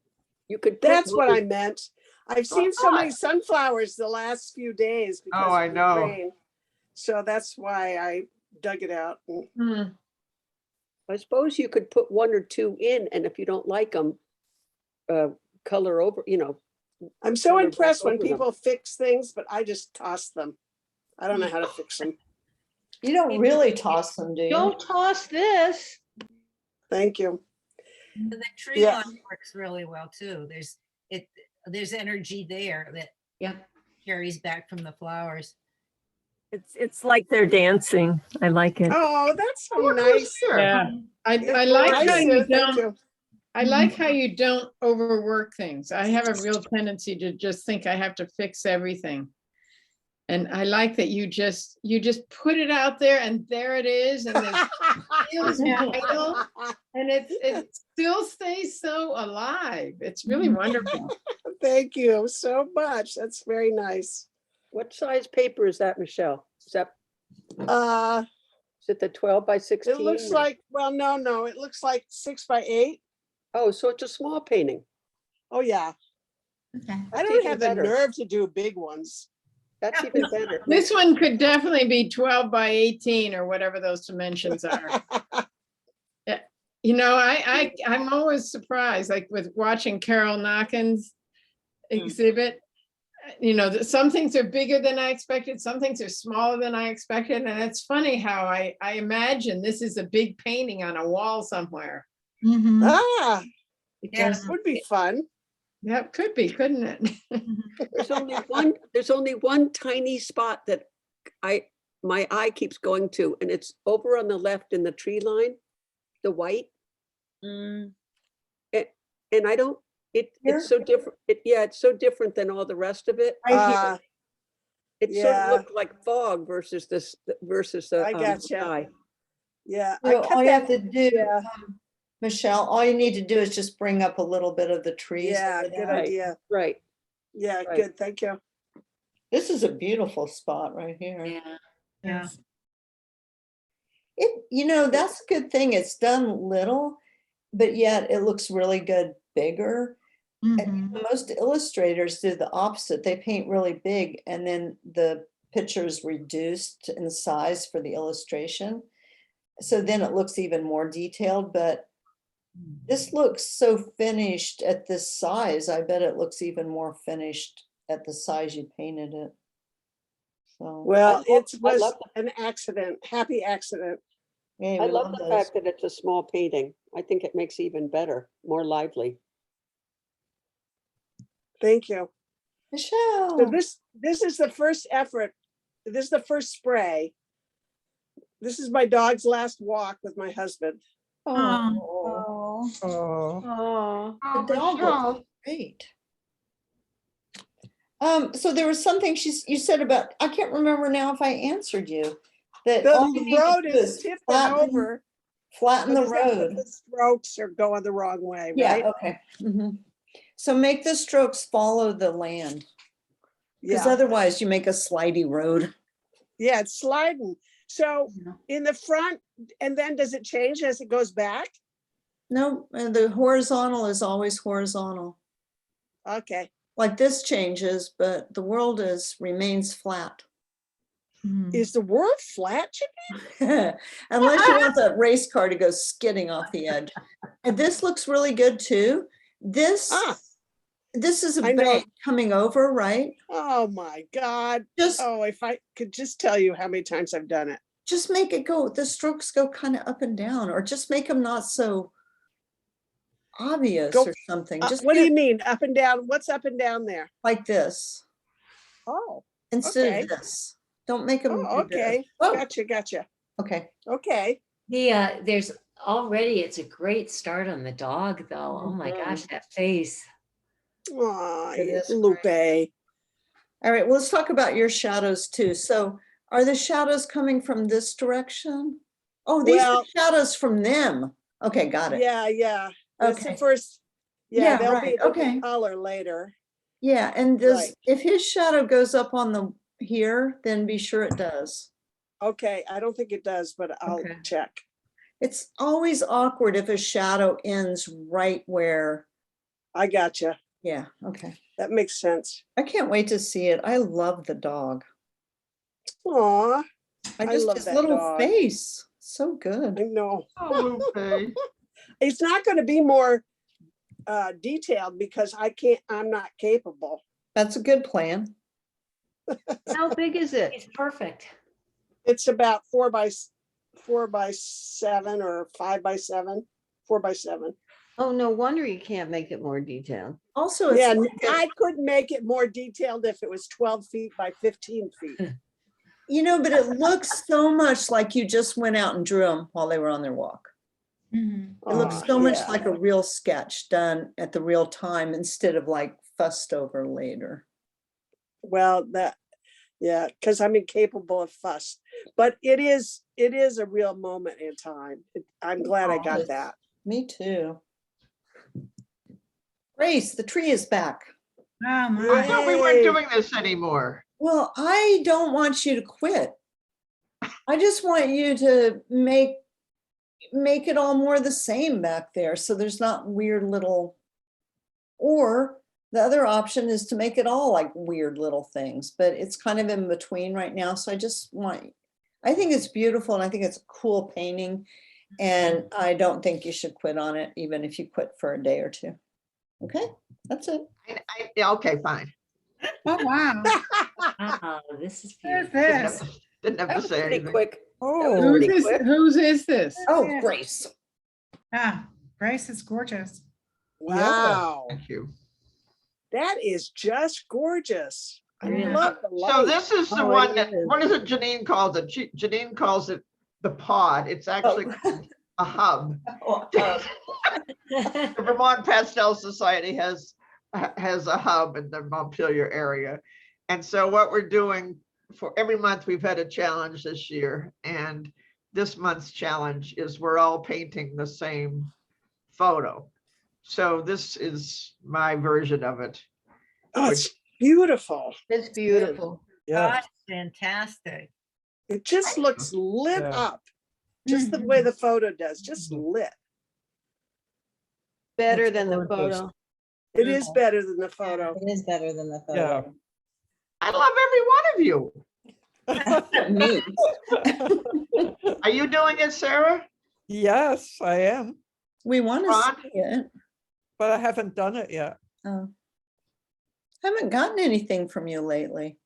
You could. put That's what I wood- meant. I've seen so many sunflowers the last few days. because I of the know. rain. So that's why I dug it out. Mm. I suppose you could put one or two in, and if you don't like them, color over, I'm so Color back impressed when over them. people fix things, but I just toss them. I don't know how to fix them. You don't really toss them, do you? Don't toss this. Thank you. And the tree Yeah. line works really well too. There's energy there that Yeah. carries back from the flowers. It's like they're dancing. I like it. Oh, that's so Look who's nice. here. Yeah, I It's like nice, how Sue, you thank don't, you. I like how you don't overwork things. I have a real tendency to just think I have to fix everything. And I like that you just put it out there and there it is, and it feels vital, and it still stays so alive. It's really wonderful. Thank you so much. That's very nice. what size paper is that, Michelle? Is it the 12 by 16? It looks or- like, well, no, it looks like 6 by 8. Oh, so it's a small painting. Oh, yeah. Okay. I That's don't even have the better. nerve to do big ones. That's even better. This one could definitely be 12 by 18 or whatever those dimensions are. You know, I'm always surprised, like with watching Carol Knockin's exhibit. some things are bigger than I expected, some things are smaller than I expected, and it's funny how I imagine this is a big painting on a wall somewhere. Mhm. Ah, Yes. would be fun. That could be, couldn't it? There's only one tiny spot that my eye keeps going to, and it's over on the left in the tree line, the white. Mm, And I don't, Here? it's so different. It's so different than all the rest of it. Uh, It sort of yeah. looked like fog versus the I gotcha. sky. yeah. So cut all you have that- to do, Yeah, Michelle, all you need to do is just bring up a little bit of the trees. yeah, over good there. idea. Right. Yeah, Right. good, thank you. This is a beautiful spot right here. yeah. Yeah. That's a good thing. It's done little, but yet it looks really good bigger. Mhm. Most illustrators do the opposite. They paint really big and then the picture's reduced in size for the illustration. So then it looks even more detailed, but this looks so finished at this size. I bet it looks even more finished at the size you painted it. So, Well, it I was love an accident, happy accident. yeah, I we love love the those. fact that it's a small painting. I think it makes it even better, more lively. Thank you. So Michelle. this is the first effort. This is the first spray. This is my dog's last walk with my husband. Oh, Oh, Oh, Oh, the Oh, dog Michelle. looks great. So there was something you said about, I can't remember now if I answered you. That all you The need to road do is tipping over. Flatten but the is that what road. The strokes are going the wrong way, Yeah, right? okay. Mhm. So make the strokes follow the land, because Yeah, otherwise you make a slidey road. yeah, it's sliding. So yeah. in the front, and then does it change as it goes back? No, the horizontal is always horizontal. Okay, Like this changes, but the world remains flat. Mhm. is the world flat? Unless you want the race car to go skidding off the edge. And this looks really good too. This Ah. this is a I know. bank coming over, right? Oh my God. Just Oh, if I could just tell you how many times I've done it. just make it go, the strokes go kind of up and down, or just make them not so obvious Go- or something. Just What do get you mean up and down? What's up and down there? like this Oh, instead okay. of this. Don't make them. Oh, okay. Gotcha. Okay. Okay. There's already, it's a great start on the dog though. Oh my gosh, that face. Aw, It is Lupe. All right, well, let's talk about your shadows too. So are the shadows coming from this direction? Oh, these are Well- shadows from them. Okay, got it. Yeah. That's the Okay. first. Yeah, Yeah, there'll right, be a different okay. color later. Yeah, and Right. if his shadow goes up on the here, then be sure it does. Okay, I don't think it does, but I'll Okay. check. It's always awkward if a shadow ends right where, I gotcha. yeah, okay. That makes sense. I can't wait to see it. I love the dog. Aw, I I just, love his that little dog. face, so I good. know. Oh, Lupe. It's not gonna be more detailed because I'm not capable. That's a good plan. how big is it? It's perfect. It's about 4x7 or 5x7, 4x7. Oh, no wonder you can't make it more detailed. Also, it's Yeah, like I could make it more detailed if it was 12 feet by 15 feet. but it looks so much like you just went out and drew them while they were on their walk. Mhm. It looks Aw, so much yeah. like a real sketch done at the real time instead of like fussed over later. Well, yeah, because I'm incapable of fuss, but it is a real moment in time. I'm glad I got Yes. that. Me too. Grace, the tree is back. Oh, I my. thought we weren't Yay. doing this anymore. Well, I don't want you to quit. I just want you to make it all more the same back there. So there's not weird little, or the other option is to make it all like weird little things, but it's kind of in between right now. So I think it's beautiful and I think it's a cool painting. And I don't think you should quit on it, even if you quit for a day or two. Okay, that's it. Yeah, okay, fine. Oh, wow. Wow, this is What is beautiful. this? Didn't have That to was say pretty anything. quick. Oh, pretty quick. Whose is this? Oh, Yeah. Grace. Ah, Grace is gorgeous. Wow, Thank you. that is just gorgeous. I Yeah. love the So light. this is the Oh, one it that, is. what is it Jeneane calls it? Jeneane calls it the pod. It's actually called a hub. The Vermont Pastel Society has a hub in the Montpelier area. And so what we're doing for every month, we've had a challenge this year. And this month's challenge is we're all painting the same photo. So this is my version of it. Oh, it's beautiful. It's beautiful. yeah. That's fantastic. It just looks lit Yeah. up, just the way the photo does, just lit. Better It's than the gorgeous. photo. It is better than the photo. It is better than the Yeah. photo. I love every one of you. Me. Are you doing it, Sarah? Yes, I am, We want to Ron? see it. but I haven't done it yet. Oh. Haven't gotten anything from you lately.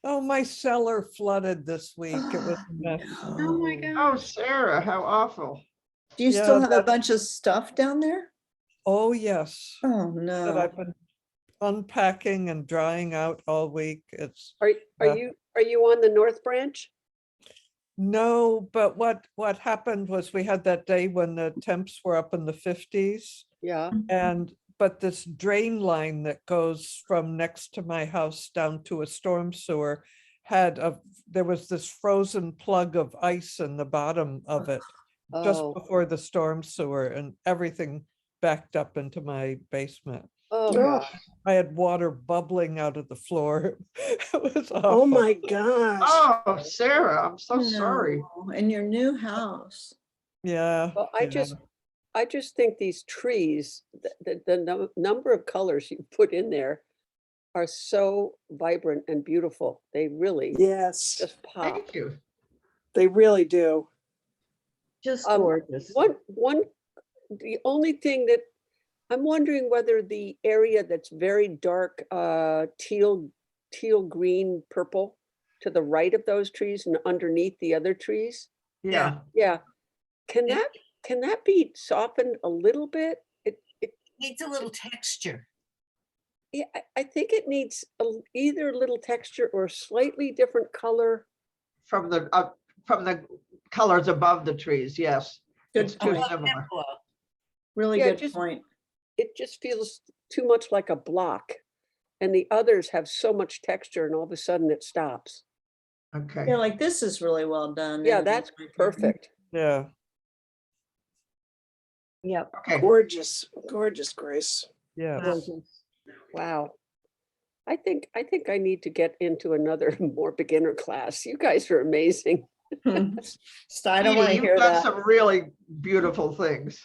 Oh, my cellar flooded this week. It was a mess. Oh, my No. Oh, gosh. Sarah, how awful. Do you Yeah, still have a that- bunch of stuff down there? Oh, yes. Oh, That no. I've been unpacking and drying out all week. It's Are Yeah. you on the North Branch? no, but what happened was we had that day when the temps were up in the 50s. Yeah. But this drain line that goes from next to my house down to a storm sewer there was this frozen plug of ice in the bottom of it just Oh, before the storm sewer, and everything backed up into my basement. oh, Oh. gosh. I had water bubbling out of the floor. It was Oh awful. my gosh. Oh, Sarah, I'm so sorry. No, in your new house. Yeah. Well, yeah. I just think these trees, the number of colors you put in there are so vibrant and beautiful. They really Yes, just pop. Thank you. they really do. Just Um, gorgeous. The only thing that I'm wondering whether the area that's very dark, teal, green, purple to the right of those trees and underneath the other trees. Yeah. Yeah. Can Yeah. that be softened a little bit? It Needs a little texture. yeah, I think it needs either a little texture or a slightly different color. From the colors above the trees, yes. Good It's too point. similar. Really Yeah, good just- point. It just feels too much like a block. And the others have so much texture and all of a sudden it stops. Okay. Yeah, like this is really well done. Yeah, isn't it? that's perfect. Yeah. Yep. Okay. Gorgeous, gorgeous, Grace. Yeah. Gorgeous. Wow. I think I need to get into another more beginner class. You guys are amazing. I don't want to Edie, hear you've done that. some really beautiful things.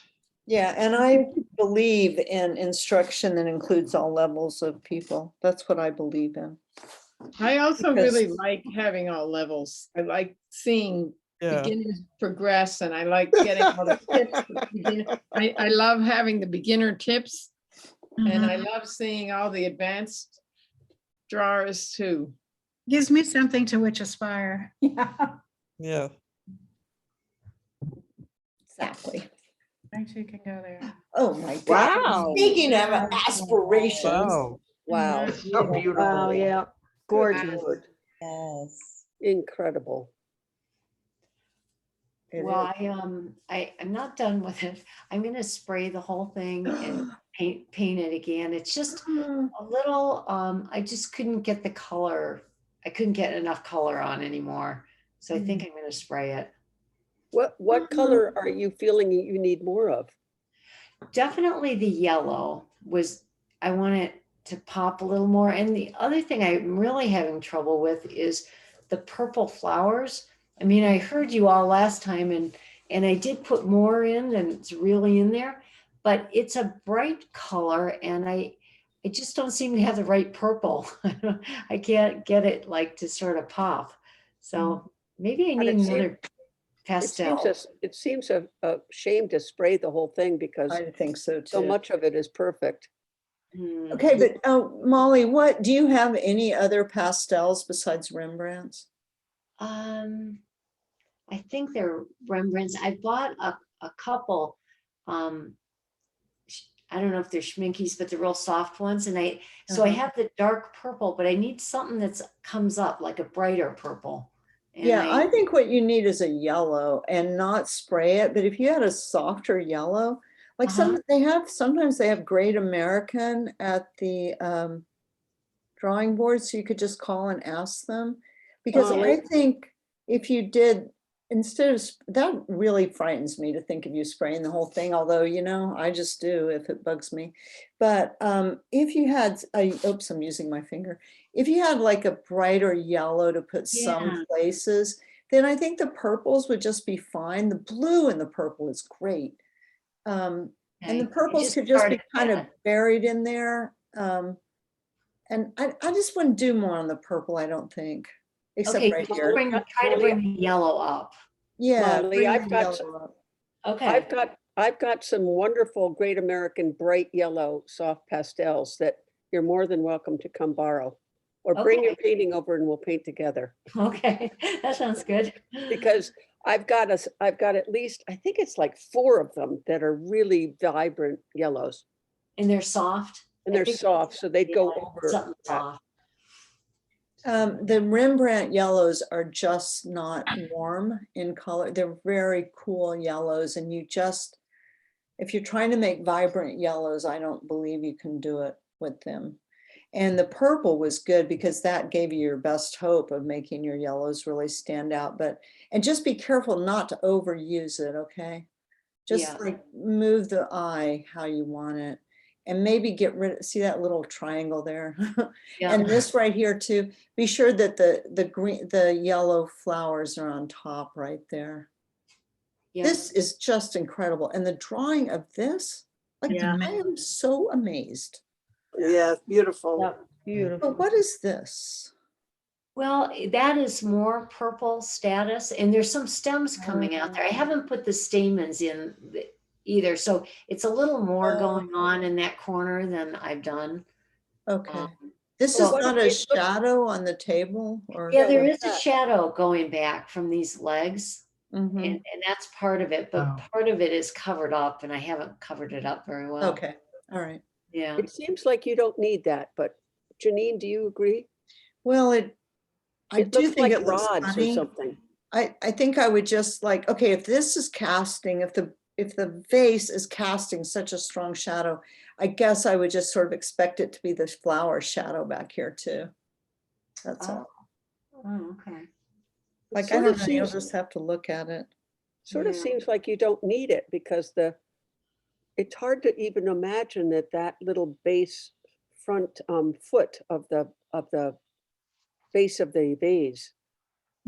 Yeah, and I believe in instruction that includes all levels of people. That's what I believe in. I also Because- really like having all levels. I like seeing Yeah. beginners progress, and I like getting all the tips. for beginner- I love having the beginner tips, and I love seeing all the advanced drawers too. Gives me something to which aspire. Yeah. Yeah. Exactly. I too can go there. Oh my Wow. God. Speaking of aspirations. Wow. Wow. It's so beautiful. Oh, yeah. Gorgeous. Yes. Incredible. It Well, is. I'm not done with it. I'm gonna spray the whole thing and paint it again. It's just a little, I just couldn't get the color. I couldn't get enough color on anymore. So I think I'm gonna spray it. What color are you feeling you need more of? Definitely the yellow I want it to pop a little more. And the other thing I'm really having trouble with is the purple flowers. I mean, I heard you all last time and I did put more in than it's really in there, but it's a bright color and I just don't seem to have the right purple. I can't get it like to sort of pop. So maybe I But need it seems- another pastel. It seems a shame to spray the whole thing because I think so too. so much of it is perfect. Hmm. Okay, but Molly, what, do you have any other pastels besides Rembrandts? I think they're Rembrandts. I bought a couple. I don't know if they're Schminkies, but they're real soft ones. And I have the dark purple, but I need something that's comes up like a brighter purple. And Yeah, I think what you need is a yellow and not spray it, but if you had a softer yellow, like sometimes they have Great American at the drawing board, so you could just call and ask them. Because I Molly? think if you did, instead of, that really frightens me to think of you spraying the whole thing, although, you know, I just do if it bugs me. But if you had, oops, I'm using my finger. If you had like a brighter yellow to put some places, then I think the purples would just be fine. The blue and the purple is great. And the purples could just be kind of buried in there. And I just wouldn't do more on the purple, I don't think, except right here. Try to bring the yellow up. Yeah, Molly, bring I've the got yellow up. Okay. I've got some wonderful Great American bright yellow soft pastels that you're more than welcome to come borrow. Or bring your painting over and we'll paint together. Okay, that sounds good. Because I've got at least, I think it's like 4 of them that are really vibrant yellows. And they're soft. And they're soft, so they'd go over. Something soft. The Rembrandt yellows are just not warm in color. They're very cool yellows, and you just, if you're trying to make vibrant yellows, I don't believe you can do it with them. And the purple was good because that gave you your best hope of making your yellows really stand out. And just be careful not to overuse it, okay? Just like move the eye how you want it. And maybe get rid of, see that little triangle there? And this right here too, be sure that the yellow flowers are on top right there. This is just incredible. And the drawing of this, like I am so amazed. Yeah, beautiful. Beautiful. But what is this? Well, that is more purple status, and there's some stems coming out there. I haven't put the stamens in either, so it's a little more going on in that corner than I've done. Okay. This is not a shadow on the table, or? Yeah, there is a shadow going back from these legs, Mhm. and that's part of it, but part of it is covered up, and I haven't covered it up very well. Okay, all right. Yeah. It seems like you don't need that, but Jeneane, do you agree? Well, I do looks think like it looks rods or funny. something. I think I would just like, okay, if this is casting, if the vase is casting such a strong shadow, I guess I would just sort of expect it to be the flower shadow back here too. That's all. Oh, okay. Like, I don't know, you'll just have to look at it. Sort of seems like you don't need it because it's hard to even imagine that little base front foot of the base of the vase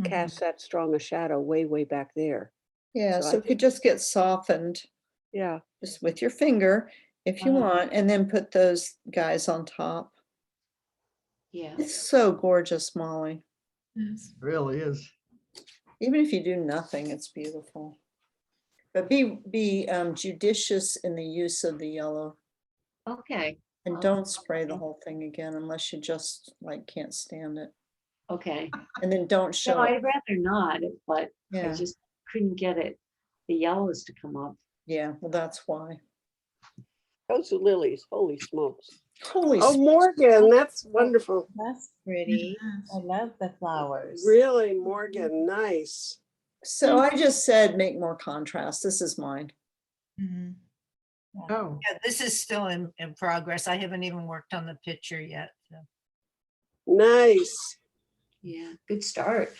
casts that strong a shadow way back there. Yeah, So so I it could just get softened. Yeah. Just with your finger, if you want, and then put those guys on top. Yeah. It's so gorgeous, Molly. It really is. Even if you do nothing, it's beautiful. But be judicious in the use of the yellow. Okay. And don't spray the whole thing again unless you just like can't stand it. Okay. And then don't No, show I'd it. rather not, but I Yeah. just couldn't get the yellows to come up. Yeah, well, that's why. Those are lilies, holy smokes. Holy Oh, Morgan, that's wonderful. That's pretty. I love the flowers. Really, Morgan, nice. So I just said make more contrast. This is mine. Oh, Yeah, this is still in progress. I haven't even worked on the picture yet. So. Nice. Yeah, good start.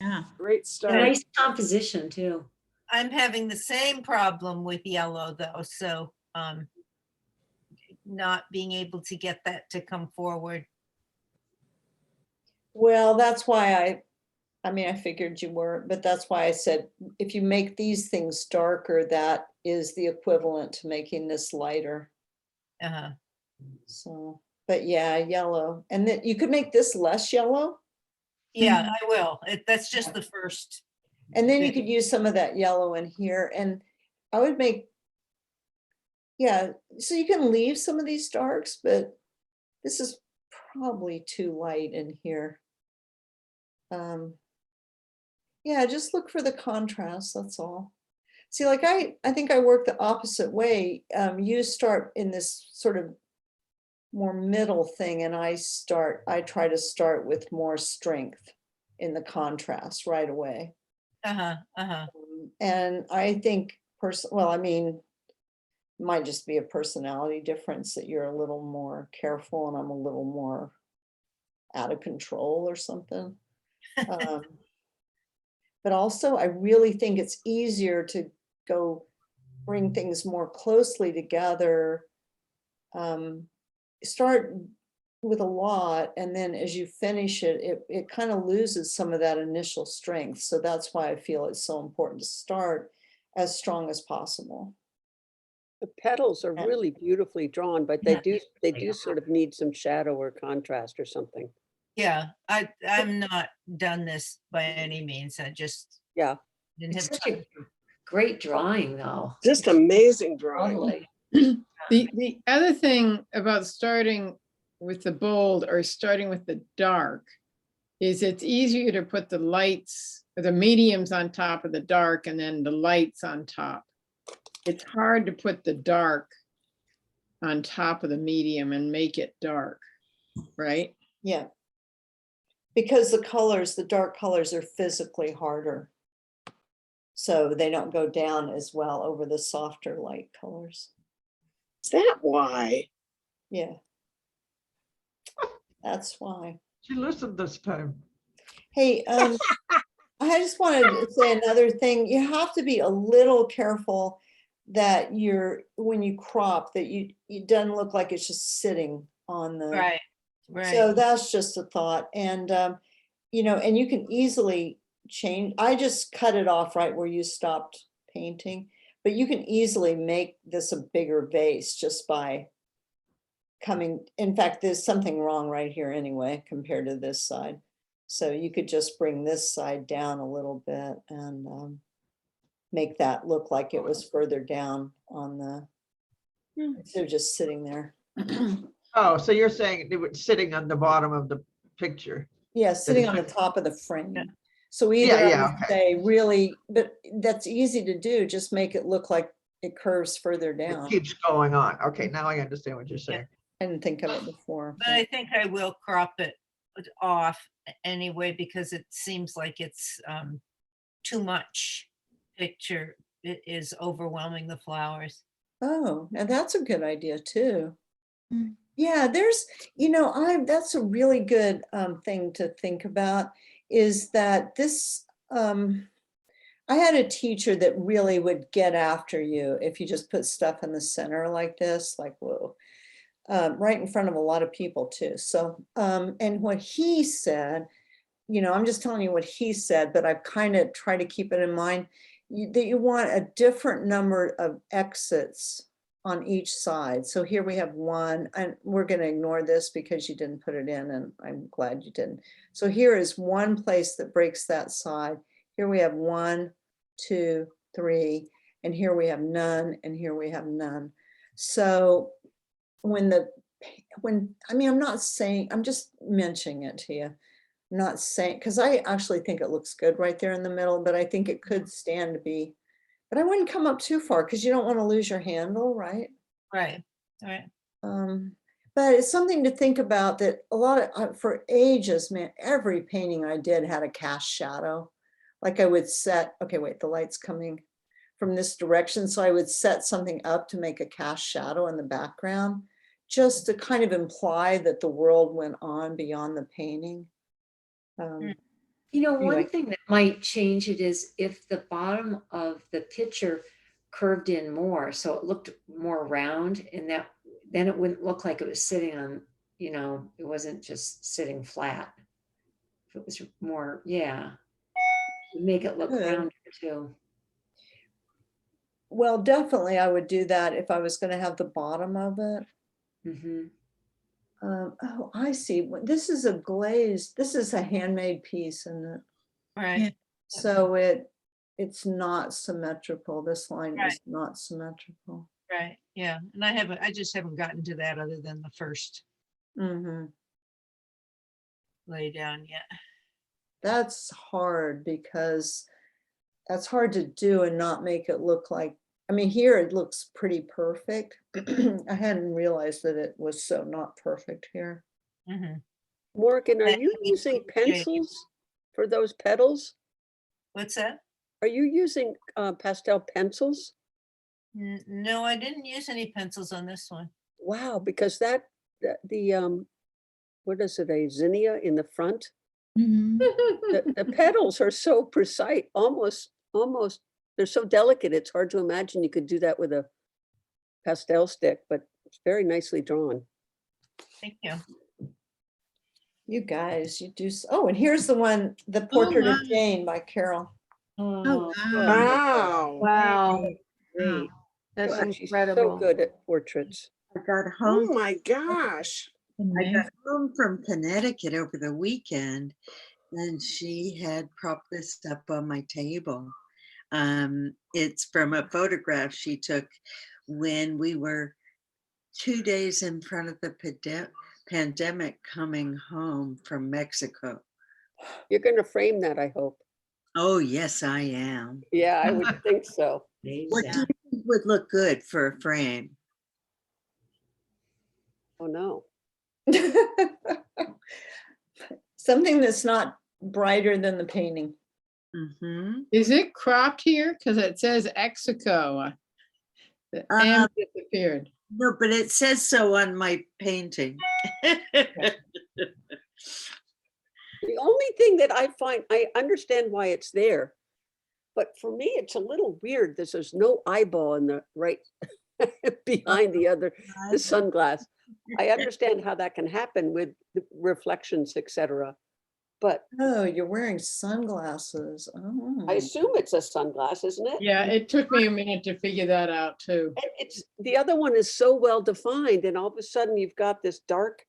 Yeah. Great start. Nice composition too. I'm having the same problem with yellow though, so not being able to get that to come forward. Well, that's why I mean, I figured you were, but that's why I said, if you make these things darker, that is the equivalent to making this lighter. So, but yeah, yellow. And then you could make this less yellow. Yeah, I will. That's just the first. And then you could use some of that yellow in here. And I would make Yeah, so you can leave some of these darks, but this is probably too light in here. Yeah, just look for the contrast, that's all. See, like I think I work the opposite way. You start in this sort of more middle thing, and I try to start with more strength in the contrast right away. Uh-huh, uh-huh. And I think well, I mean, might just be a personality difference that you're a little more careful and I'm a little more out of control or something. But also I really think it's easier to go bring things more closely together. Start with a lot, and then as you finish it, it kind of loses some of that initial strength. So that's why I feel it's so important to start as strong as possible. The petals are Yeah. really beautifully drawn, but Yeah, they do sort of need some shadow or contrast or something. Yeah, I'm not done this by any means. I just Yeah. didn't It's have such time. a great drawing, though. Just amazing drawing. Lovely. The other thing about starting with the bold or starting with the dark is it's easier to put the lights or the mediums on top of the dark and then the lights on top. It's hard to put the dark on top of the medium and make it dark, right? Yeah. Because the dark colors are physically harder. So they don't go down as well over the softer light colors. Is that why? Yeah. That's why. She listened this time. Hey, I just wanted to say another thing. You have to be a little careful that when you crop, that it doesn't look like it's just sitting on the. Right, right. So that's just a thought. And, and you can easily change. I just cut it off right where you stopped painting, but you can easily make this a bigger vase just by in fact, there's something wrong right here anyway, compared to this side. So you could just bring this side down a little bit and make that look like it was further down on the, instead of just sitting there. Oh, so you're saying it was sitting on the bottom of the picture? Yeah, sitting on the top of the frame. So Yeah, either I yeah, would okay. say really, but that's easy to do, just make it look like it curves further It down. keeps going on. Okay, now I understand what you're saying. I didn't think of it before. But I think I will crop it off anyway, because it seems like it's too much picture. It is overwhelming the flowers. Oh, now that's a good idea too. Mm. Yeah, that's a really good thing to think about, is that this, I had a teacher that really would get after you if you just put stuff in the center like this, like, whoa, right in front of a lot of people too. So, and what he said, I'm just telling you what he said, but I've kind of tried to keep it in mind that you want a different number of exits on each side. So here we have one, and we're going to ignore this because you didn't put it in, and I'm glad you didn't. So here is one place that breaks that side. Here we have 1, 2, 3, and here we have none, and here we have none. So I'm not saying, I'm just mentioning it to you. I'm not saying, because I actually think it looks good right there in the middle, but I think it could stand to be, but I wouldn't come up too far because you don't want to lose your handle, right? Right, right. But it's something to think about, that a lot of, for ages, man, every painting I did had a cast shadow. Like I would set, okay, wait, the light's coming from this direction. So I would set something up to make a cast shadow in the background, just to kind of imply that the world went on beyond the painting. One Anyway. thing that might change it is if the bottom of the picture curved in more, so it looked more round, and then it wouldn't look like it was sitting on, it wasn't just sitting flat. If it was more, yeah, it'd make it look Good. rounder too. Well, definitely I would do that if I was going to have the bottom of it. Mm-hmm. Oh, I see. This is a glazed, this is a handmade piece, isn't it? Right. Yeah. So it's not symmetrical. This line is not symmetrical. Right, yeah, and I just haven't gotten to that other than the first Mhm. lay down yet. That's hard because that's hard to do and not make it look like, I mean, here it looks pretty perfect. I hadn't realized that it was so not perfect here. Mhm. Morgan, are That you can be using shaded. pencils for those petals? What's that? Are you using pastel pencils? No, I didn't use any pencils on this one. Wow, because the what is it, a zinnia in the front? Mhm. The petals are so precise, almost, they're so delicate, it's hard to imagine you could do that with a pastel stick, but it's very nicely drawn. Thank you. You guys, you do, oh, and here's the one, The Portrait of my. Jane by Carol. Oh, Wow. Wow, Great. that's Wow, she's so incredible. good at portraits. I got Oh home. my gosh. I got home from Connecticut over the weekend, and she had propped this up on my table. It's from a photograph she took when we were 2 days in front of the pandemic coming home from Mexico. You're gonna frame that, I hope. Oh, yes, I am. Yeah, I would think so. What do you think would look good for a frame? Oh, no. Something that's not brighter than the painting. Mm-hmm. Is it cropped here? Because it says Mexico. The M disappeared. No, but it says so on my painting. The only thing that I find, I understand why it's there, but for me, it's a little weird that there's no eyeball in the right behind the sunglass. I understand how that can happen with the reflections, etc. But Oh, you're wearing sunglasses. Oh. I assume it's a sunglass, isn't it? Yeah, it took me a minute to figure that out too. And it's, the other one is so well defined, and all of a sudden you've got this dark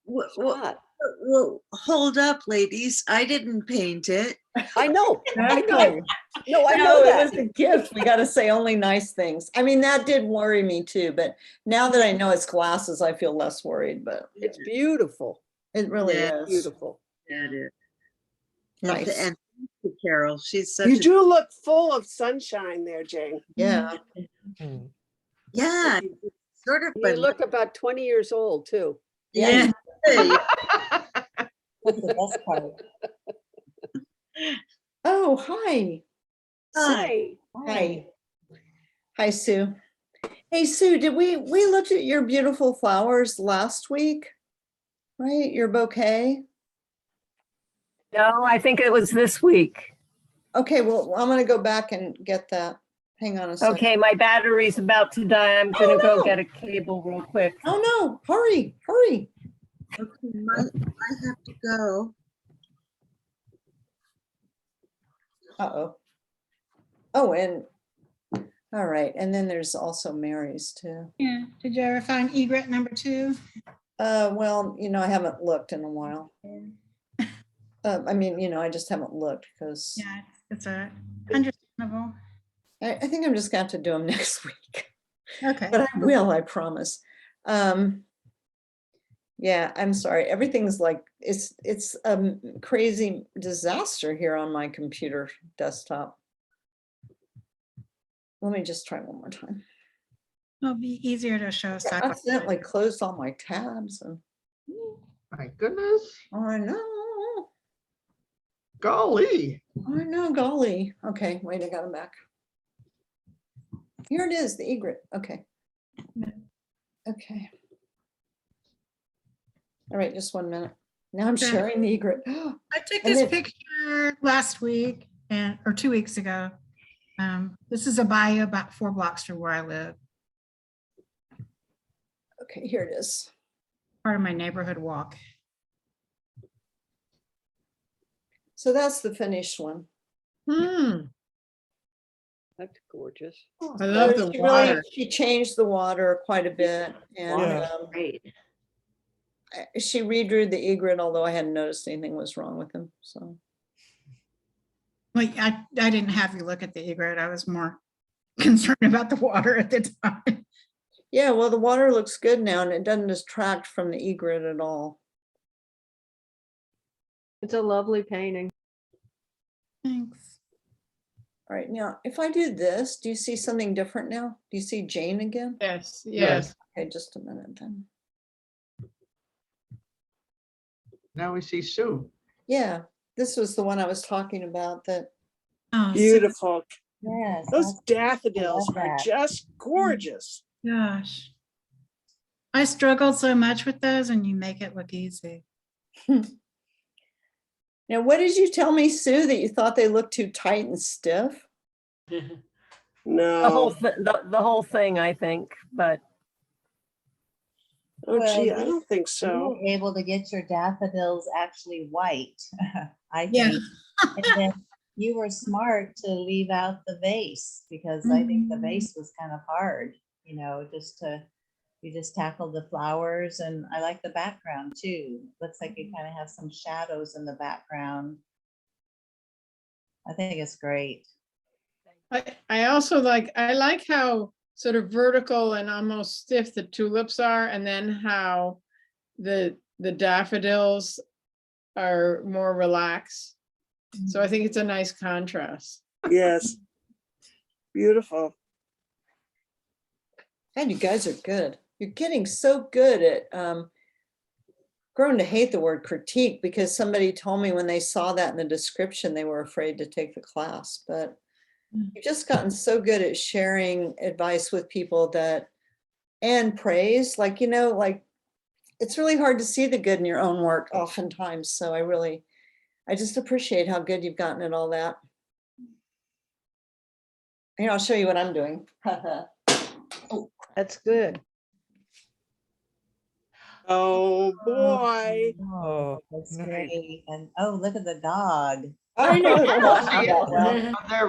Well, spot. well, hold up, ladies. I didn't paint it. I know, I know. Exactly. No, I know No, it that. was a gift. We got to say only nice things. I mean, that did worry me too, but now that I know it's glasses, I feel less worried, but It's beautiful, it really Yeah. is. beautiful. That is. Nice. And thank you, Carol, she's such You a, do look full of sunshine there, Jane. Yeah. Mm. yeah, sort of. You look about 20 years old too. Yeah. That's the best part. Oh, hi. Hi. Hi. Hi, Sue. Hey, Sue, did we looked at your beautiful flowers last week? Right? Your bouquet? No, I think it was this week. Okay, well, I'm gonna go back and get that. Hang on a second. Okay, my battery's about to die. I'm gonna Oh, go no. get a cable real quick. Oh, no, hurry, hurry. Okay, I have to go. Uh-oh. Oh, and, all right, and then there's also Mary's too. Yeah. Did you ever find egret number 2? Well, I haven't looked in a while. I mean, I just haven't looked because Yeah, it's understandable. I think I'm just going to do them next week. Okay. But I will, I promise. Yeah, I'm sorry. Everything's like, it's a crazy disaster here on my computer desktop. Let me just try one more time. It'll be easier to show I side by accidentally closed all my tabs and My goodness, I know, golly. golly. Okay, wait, I got them back. Here it is, the egret. Okay. Okay. All right, just 1 minute. Now I'm Okay. sharing the egret. I took And this then- picture last week or 2 weeks ago. This is a bayou about 4 blocks from where I live, Okay, here it is. part of my neighborhood walk. So that's the finished one. That's gorgeous. I love the She water. she changed the water quite a bit and Yeah. Great. she redrew the egret, although I hadn't noticed anything was wrong with him, so. Like I didn't have you look at the egret. I was more concerned about the water at the time. Yeah, well, the water looks good now and it doesn't distract from the egret at all. It's a lovely painting. Thanks. All right, now, if I do this, do you see something different now? Do you see Jane again? Yes, yes. Okay, just a minute then. Now we see Sue. Yeah, this was the one I was talking about that. Oh, Beautiful. Yes. Those I daffodils love are that. just gorgeous. gosh. I struggled so much with those and you make it look easy. Now, what did you tell me, Sue, that you thought they looked too tight and stiff? The whole, No. the whole thing, I think, but Oh, Well, gee, I you- don't think You so. were able to get your daffodils actually white, I Yeah. think. And then you were smart to leave out the vase because I think the vase was kind of hard, you know, you just tackled the flowers and I like the background too. Looks like you kind of have some shadows in the background. I think it's great. I also I like how sort of vertical and almost stiff the tulips are, and then how the daffodils are more relaxed. So I think it's a nice contrast. Yes. Beautiful. God, you guys are good. You're getting so good at growing to hate the word critique because somebody told me when they saw that in the description, they were afraid to take the class. But you've just gotten so good at sharing advice with people and praise, like, it's really hard to see the good in your own work oftentimes. So I just appreciate how good you've gotten at all that. Here, I'll show you what I'm doing. That's good. Oh, boy. Oh, That's nice. great. And oh, look at the dog. I know. See it? Well, There